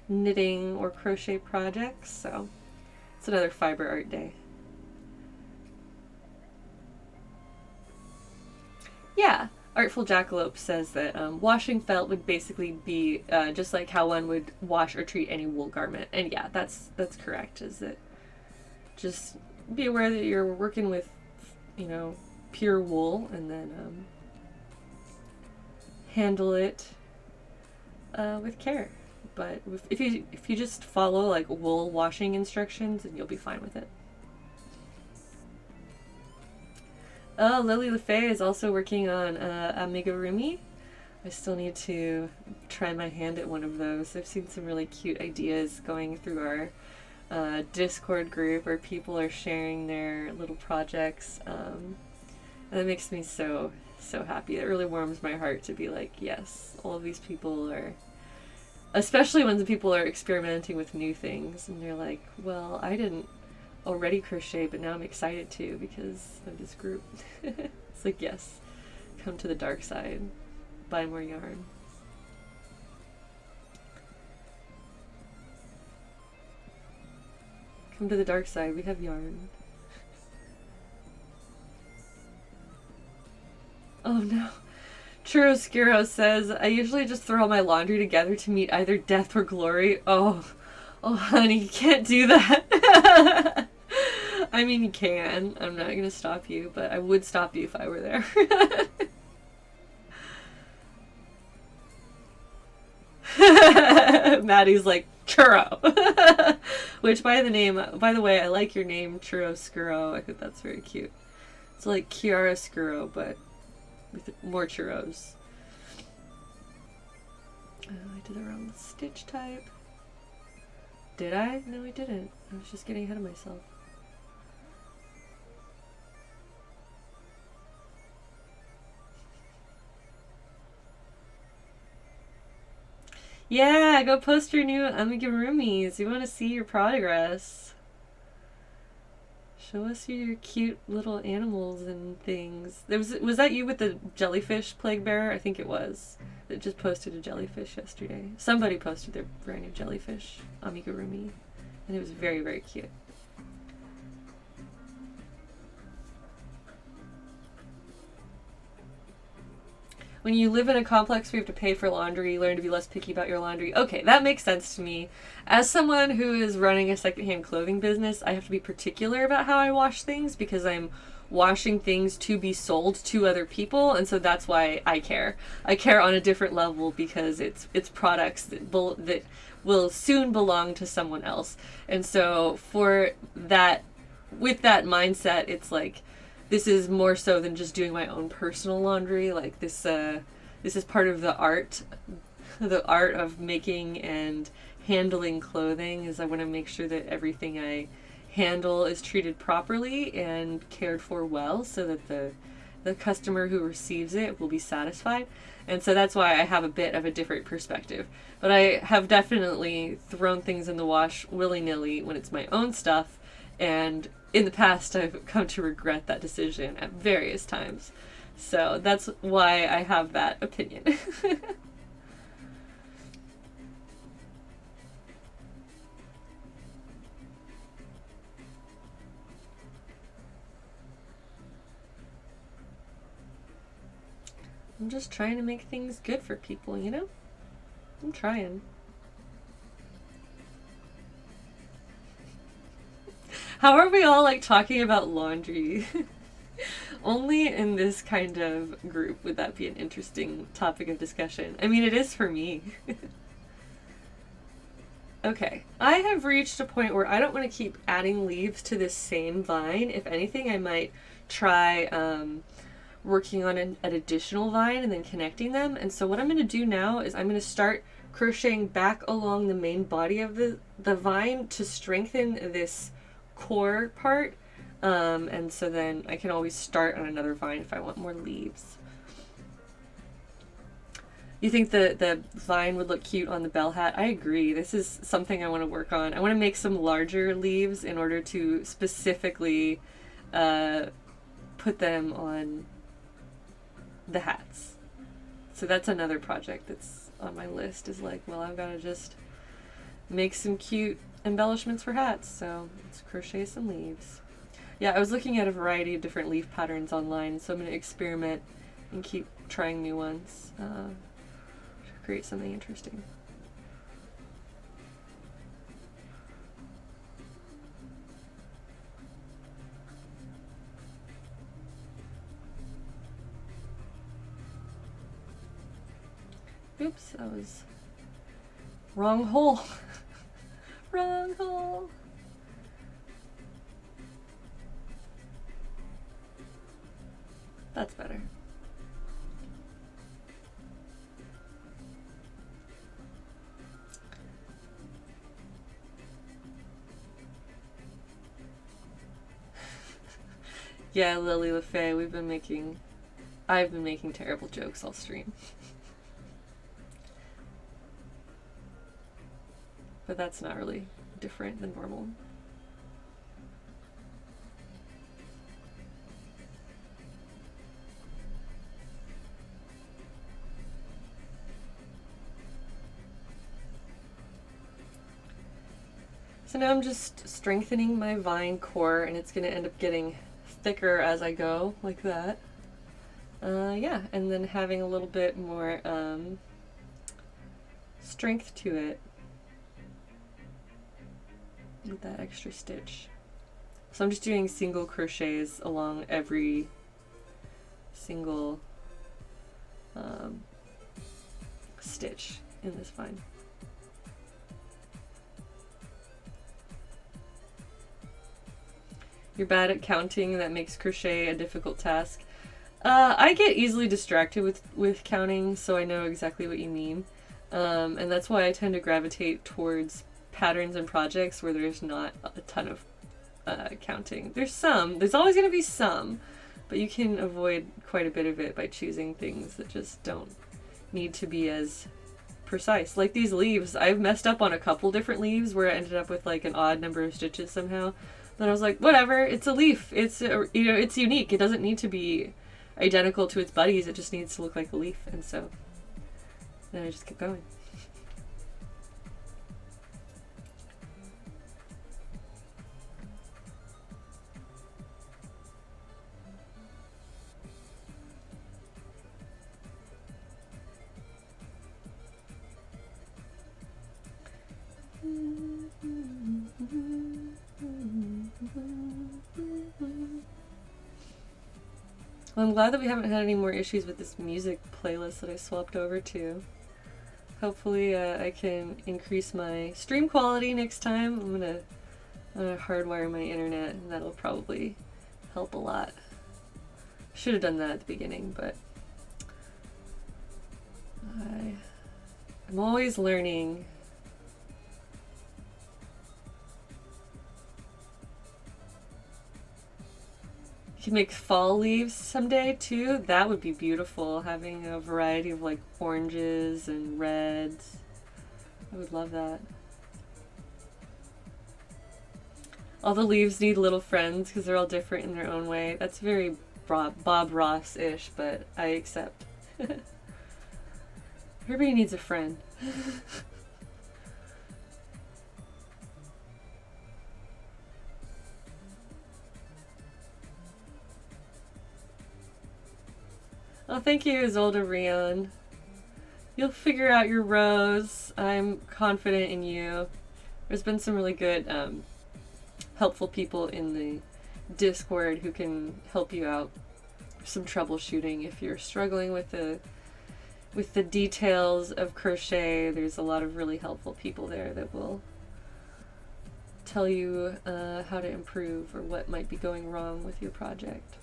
knitting or crochet projects, so it's another fiber art day. Yeah, Artful Jackalope says that washing felt would basically be just like how one would wash or treat any wool garment. And yeah, that's correct, is that just be aware that you're working with, you know, pure wool, and then handle it with care. But if you just follow like wool washing instructions, then you'll be fine with it. Oh, Lily LaFay is also working on amigurumi. I still need to try my hand at one of those. I've seen some really cute ideas going through our Discord group where people are sharing their little projects. And that makes me so happy. It really warms my heart to be like, yes, all of these people are, especially when the people are experimenting with new things and they're like, well, I didn't already crochet, but now I'm excited to because of this group. It's like, yes, come to the dark side, buy more yarn. Come to the dark side, we have yarn. Oh no. Churroscuro says, I usually just throw all my laundry together to meet either death or glory. Oh honey, you can't do that. I mean, you can. I'm not gonna stop you, but I would stop you if I were there. Maddie's like, churro. Which, by the way, I like your name, Churroscuro. I think that's very cute. It's like chiaroscuro, but with more churros. Oh, I did the wrong stitch type. Did I? No, I didn't. I was just getting ahead of myself. Yeah, go post your new amigurumis. We want to see your progress. Show us your cute little animals and things. Was that you with the jellyfish plague bearer? I think it was. That just posted a jellyfish yesterday. Somebody posted their brand new jellyfish amigurumi, and it was very, very cute. When you live in a complex where you have to pay for laundry, learn to be less picky about your laundry. Okay, that makes sense to me. As someone who is running a secondhand clothing business, I have to be particular about how I wash things because I'm washing things to be sold to other people, and so that's why I care. I care on a different level because it's products that will soon belong to someone else. And so for that, with that mindset, it's like, this is more so than just doing my own personal laundry. Like this is part of the art of making and handling clothing. Is I want to make sure that everything I handle is treated properly and cared for well, so that the the customer who receives it will be satisfied. And so that's why I have a bit of a different perspective. But I have definitely thrown things in the wash willy-nilly when it's my own stuff, and in the past I've come to regret that decision at various times. So that's why I have that opinion. I'm just trying to make things good for people, you know? I'm trying. How are we all like talking about laundry? Only in this kind of group would that be an interesting topic of discussion. I mean, it is for me. Okay, I have reached a point where I don't want to keep adding leaves to this same vine. If anything, I might try working on an additional vine and then connecting them. And so what I'm going to do now is I'm going to start crocheting back along the main body of the vine to strengthen this core part. And so then I can always start on another vine if I want more leaves. You think the vine would look cute on the bell hat? I agree. This is something I want to work on. I want to make some larger leaves in order to specifically put them on the hats. So that's another project that's on my list, is like, well, I've got to just make some cute embellishments for hats. So let's crochet some leaves. Yeah, I was looking at a variety of different leaf patterns online, so I'm going to experiment and keep trying new ones to create something interesting. Oops, that was wrong hole. Wrong hole. That's better. Yeah, Lily LaFay, I've been making terrible jokes all stream. But that's not really different than normal. So now I'm just strengthening my vine core, and it's going to end up getting thicker as I go, like that. Yeah, and then having a little bit more strength to it with that extra stitch. So I'm just doing single crochets along every single stitch in this vine. You're bad at counting, and that makes crochet a difficult task. I get easily distracted with counting, so I know exactly what you mean. And that's why I tend to gravitate towards patterns and projects where there's not a ton of counting. There's always going to be some, but you can avoid quite a bit of it by choosing things that just don't need to be as precise. Like these leaves, I've messed up on a couple different leaves where I ended up with like an odd number of stitches somehow. Then I was like, whatever, it's a leaf. It's it's unique. It doesn't need to be identical to its buddies. It just needs to look like a leaf. And so then I just kept going. Well, I'm glad that we haven't had any more issues with this music playlist that I swapped over to. Hopefully I can increase my stream quality next time. I'm gonna hardwire my internet, and that'll probably help a lot. Should have done that at the beginning, but I'm always learning. can make fall leaves someday too. That would be beautiful, having a variety of like oranges and reds. I would love that. All the leaves need little friends because they're all different in their own way. That's very Bob Ross-ish, but I accept. Everybody needs a friend. Oh, thank you, Isolde Rion. You'll figure out your rows. I'm confident in you. There's been some really good, helpful people in the Discord who can help you out with some troubleshooting if you're struggling with the details of crochet. There's a lot of really helpful people there that will tell you how to improve or what might be going wrong with your project.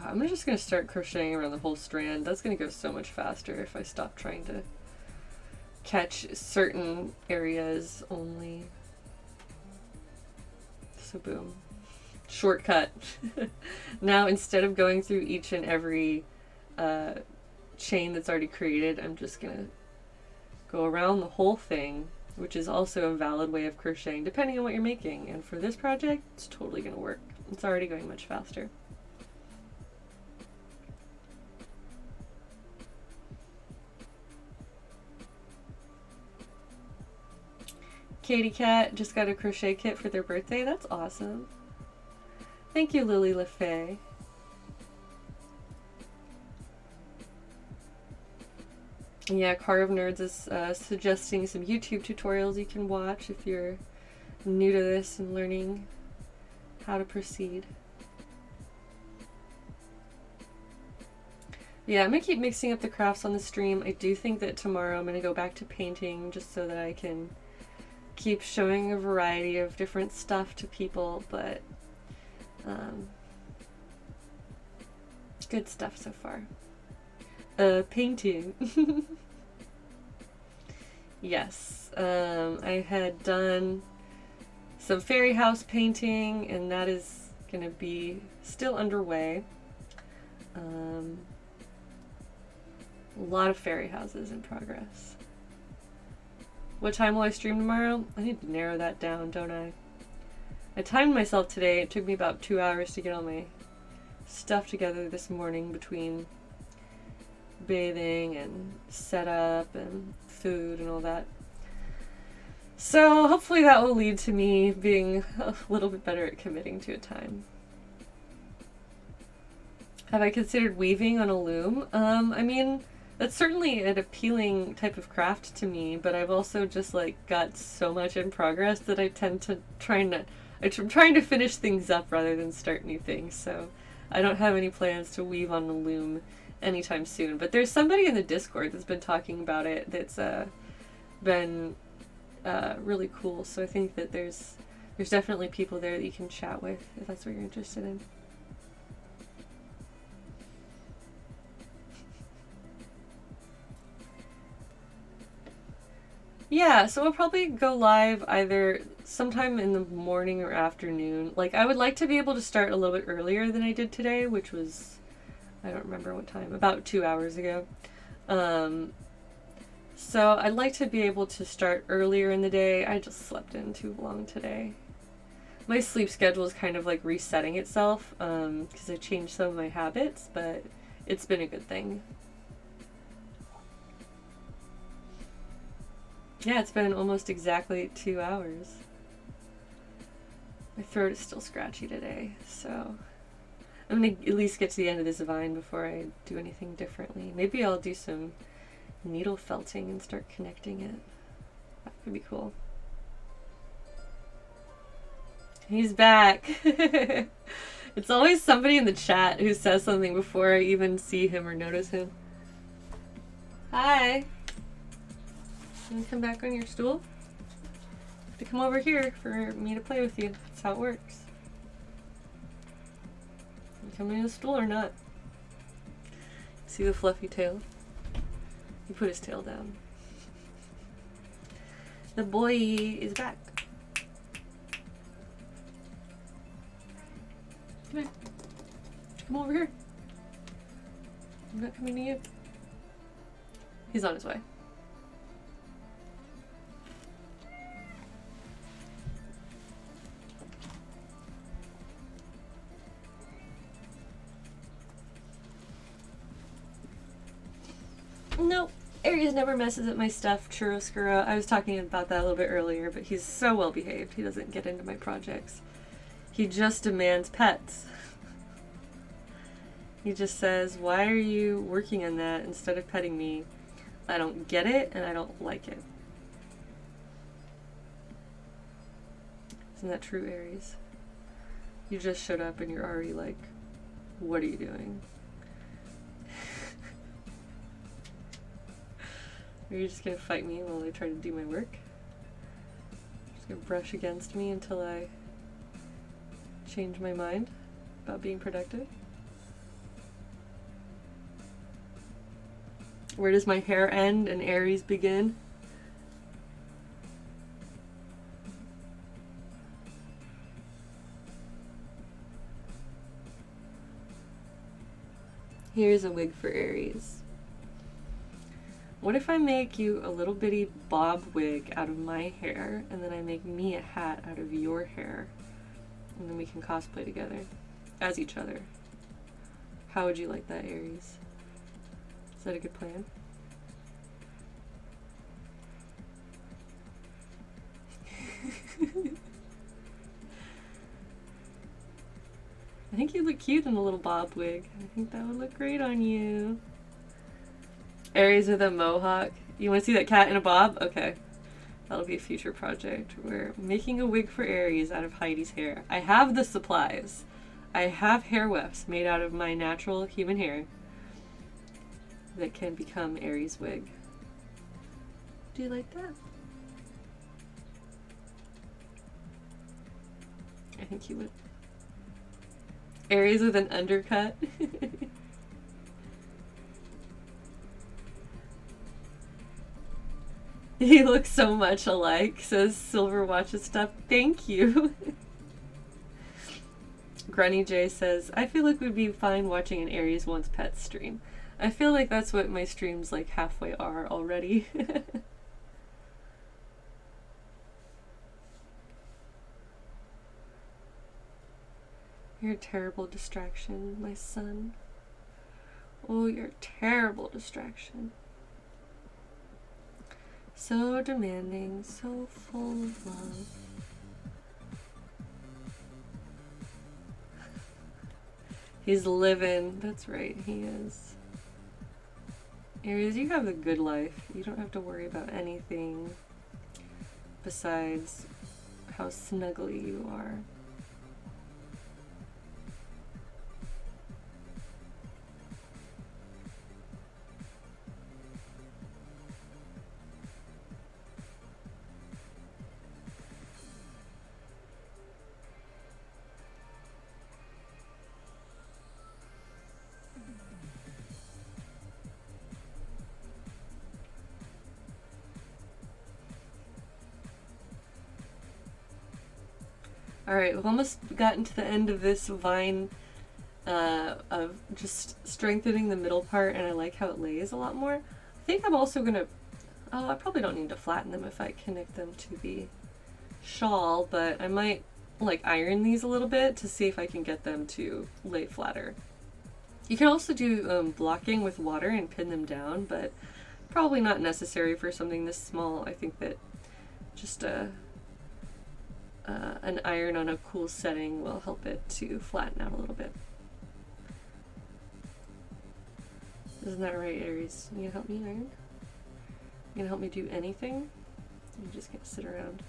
I'm just going to start crocheting around the whole strand. That's going to go so much faster if I stop trying to catch certain areas only. So boom. Shortcut. Now instead of going through each and every chain that's already created, I'm just going to go around the whole thing, which is also a valid way of crocheting depending on what you're making. And for this project, it's totally going to work. It's already going much faster. Katie Cat just got a crochet kit for their birthday. That's awesome. Thank you, Lily LaFay. Yeah, Car of Nerds is suggesting some YouTube tutorials you can watch if you're new to this and learning how to proceed. Yeah, I'm going to keep mixing up the crafts on the stream. I do think that tomorrow I'm going to go back to painting just so that I can keep showing a variety of different stuff to people, but good stuff so far. Painting. Yes, I had done some fairy house painting, and that is going to be still underway. A lot of fairy houses in progress. What time will I stream tomorrow? I need to narrow that down, don't I? I timed myself today. It took me about 2 hours to get all my stuff together this morning between bathing and setup and food and all that. So hopefully that will lead to me being a little bit better at committing to a time. Have I considered weaving on a loom? I mean, that's certainly an appealing type of craft to me, but I've also just like got so much in progress that I tend to I'm trying to finish things up rather than start new things. So I don't have any plans to weave on a loom anytime soon. But there's somebody in the Discord that's been talking about it that's been really cool. So I think that there's definitely people there that you can chat with if that's what you're interested in. Yeah, so I'll probably go live either sometime in the morning or afternoon. Like, I would like to be able to start a little bit earlier than I did today, which was, I don't remember what time, about 2 hours ago. So I'd like to be able to start earlier in the day. I just slept in too long today. My sleep schedule is kind of like resetting itself because I changed some of my habits, but it's been a good thing. Yeah, it's been almost exactly 2 hours. My throat is still scratchy today, so I'm gonna at least get to the end of this vine before I do anything differently. Maybe I'll do some needle felting and start connecting it. That could be cool. He's back. It's always somebody in the chat who says something before I even see him or notice him. Hi. You want to come back on your stool? You have to come over here for me to play with you. That's how it works. You coming to the stool or not? See the fluffy tail? He put his tail down. The boy is back. Come here. Come over here. I'm not coming to you. He's on his way. Nope. Aries never messes up my stuff, Churroscuro. I was talking about that a little bit earlier, but he's so well behaved. He doesn't get into my projects. He just demands pets. He just says, why are you working on that instead of petting me? I don't get it and I don't like it. Isn't that true, Aries? You just showed up and you're already like, what are you doing? Are you just gonna fight me while I try to do my work? Just gonna brush against me until I change my mind about being productive? Where does my hair end and Aries begin? Here's a wig for Aries. What if I make you a little bitty bob wig out of my hair, and then I make me a hat out of your hair, and then we can cosplay together as each other? How would you like that, Aries? Is that a good plan? I think you look cute in a little bob wig. I think that would look great on you. Aries with a mohawk. You want to see that cat in a bob? Okay. That'll be a future project. We're making a wig for Aries out of Heidi's hair. I have the supplies. I have hair wefts made out of my natural human hair that can become Aries' wig. Do you like that? I think you would. Aries with an undercut. He looks so much alike, says Silver Watches Stuff. Thank you. Grunny J says, I feel like we'd be fine watching an Aries Wants Pets stream. I feel like that's what my streams like halfway are already. You're a terrible distraction, my son. Oh, you're a terrible distraction. So demanding, so full of love. He's living. That's right, he is. Aries, you have a good life. You don't have to worry about anything besides how snuggly you are. Alright, we've almost gotten to the end of this vine of just strengthening the middle part, and I like how it lays a lot more. I think I'm also gonna, I probably don't need to flatten them if I connect them to the shawl, but I might like iron these a little bit to see if I can get them to lay flatter. You can also do blocking with water and pin them down, but probably not necessary for something this small. I think that just an iron on a cool setting will help it to flatten out a little bit. Isn't that right, Aries? You gonna help me iron? You gonna help me do anything? You just gonna sit around?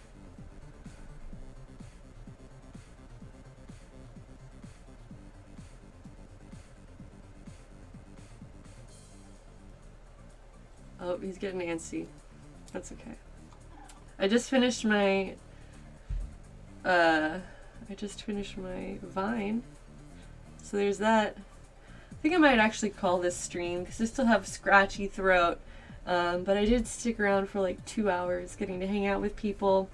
Oh, he's getting antsy. That's okay. I just finished my vine. So there's that. I think I might actually call this stream because I still have scratchy throat. But I did stick around for like 2 hours getting to hang out with people,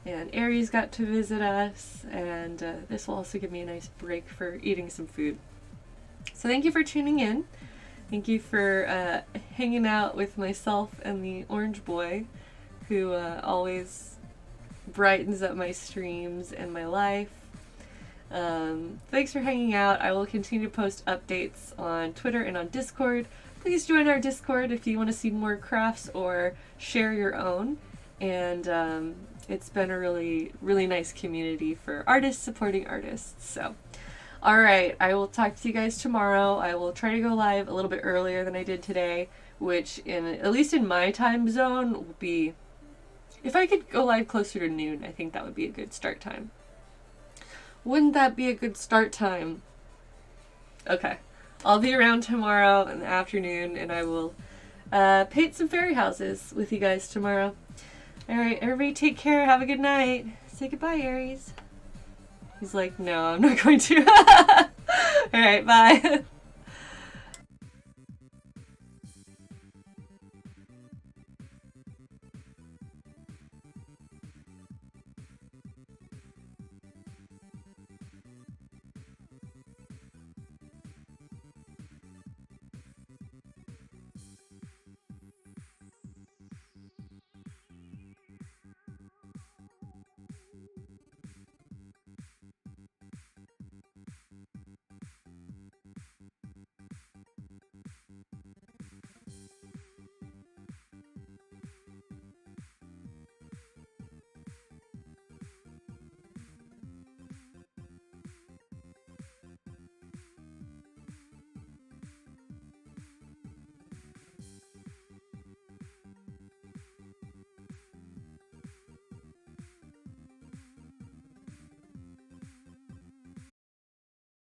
and Aries got to visit us, and this will also give me a nice break for eating some food. So thank you for tuning in. Thank you for hanging out with myself and the orange boy, who always brightens up my streams and my life. Thanks for hanging out. I will continue to post updates on Twitter and on Discord. Please join our Discord if you want to see more crafts or share your own. And it's been a really, really nice community for artists supporting artists. So, all right, I will talk to you guys tomorrow. I will try to go live a little bit earlier than I did today, which at least in my time zone will be, if I could go live closer to noon, I think that would be a good start time. Wouldn't that be a good start time? Okay, I'll be around tomorrow in the afternoon, and I will paint some fairy houses with you guys tomorrow. All right, everybody take care. Have a good night. Say goodbye, Aries. He's like, no, I'm not going to. All right, bye.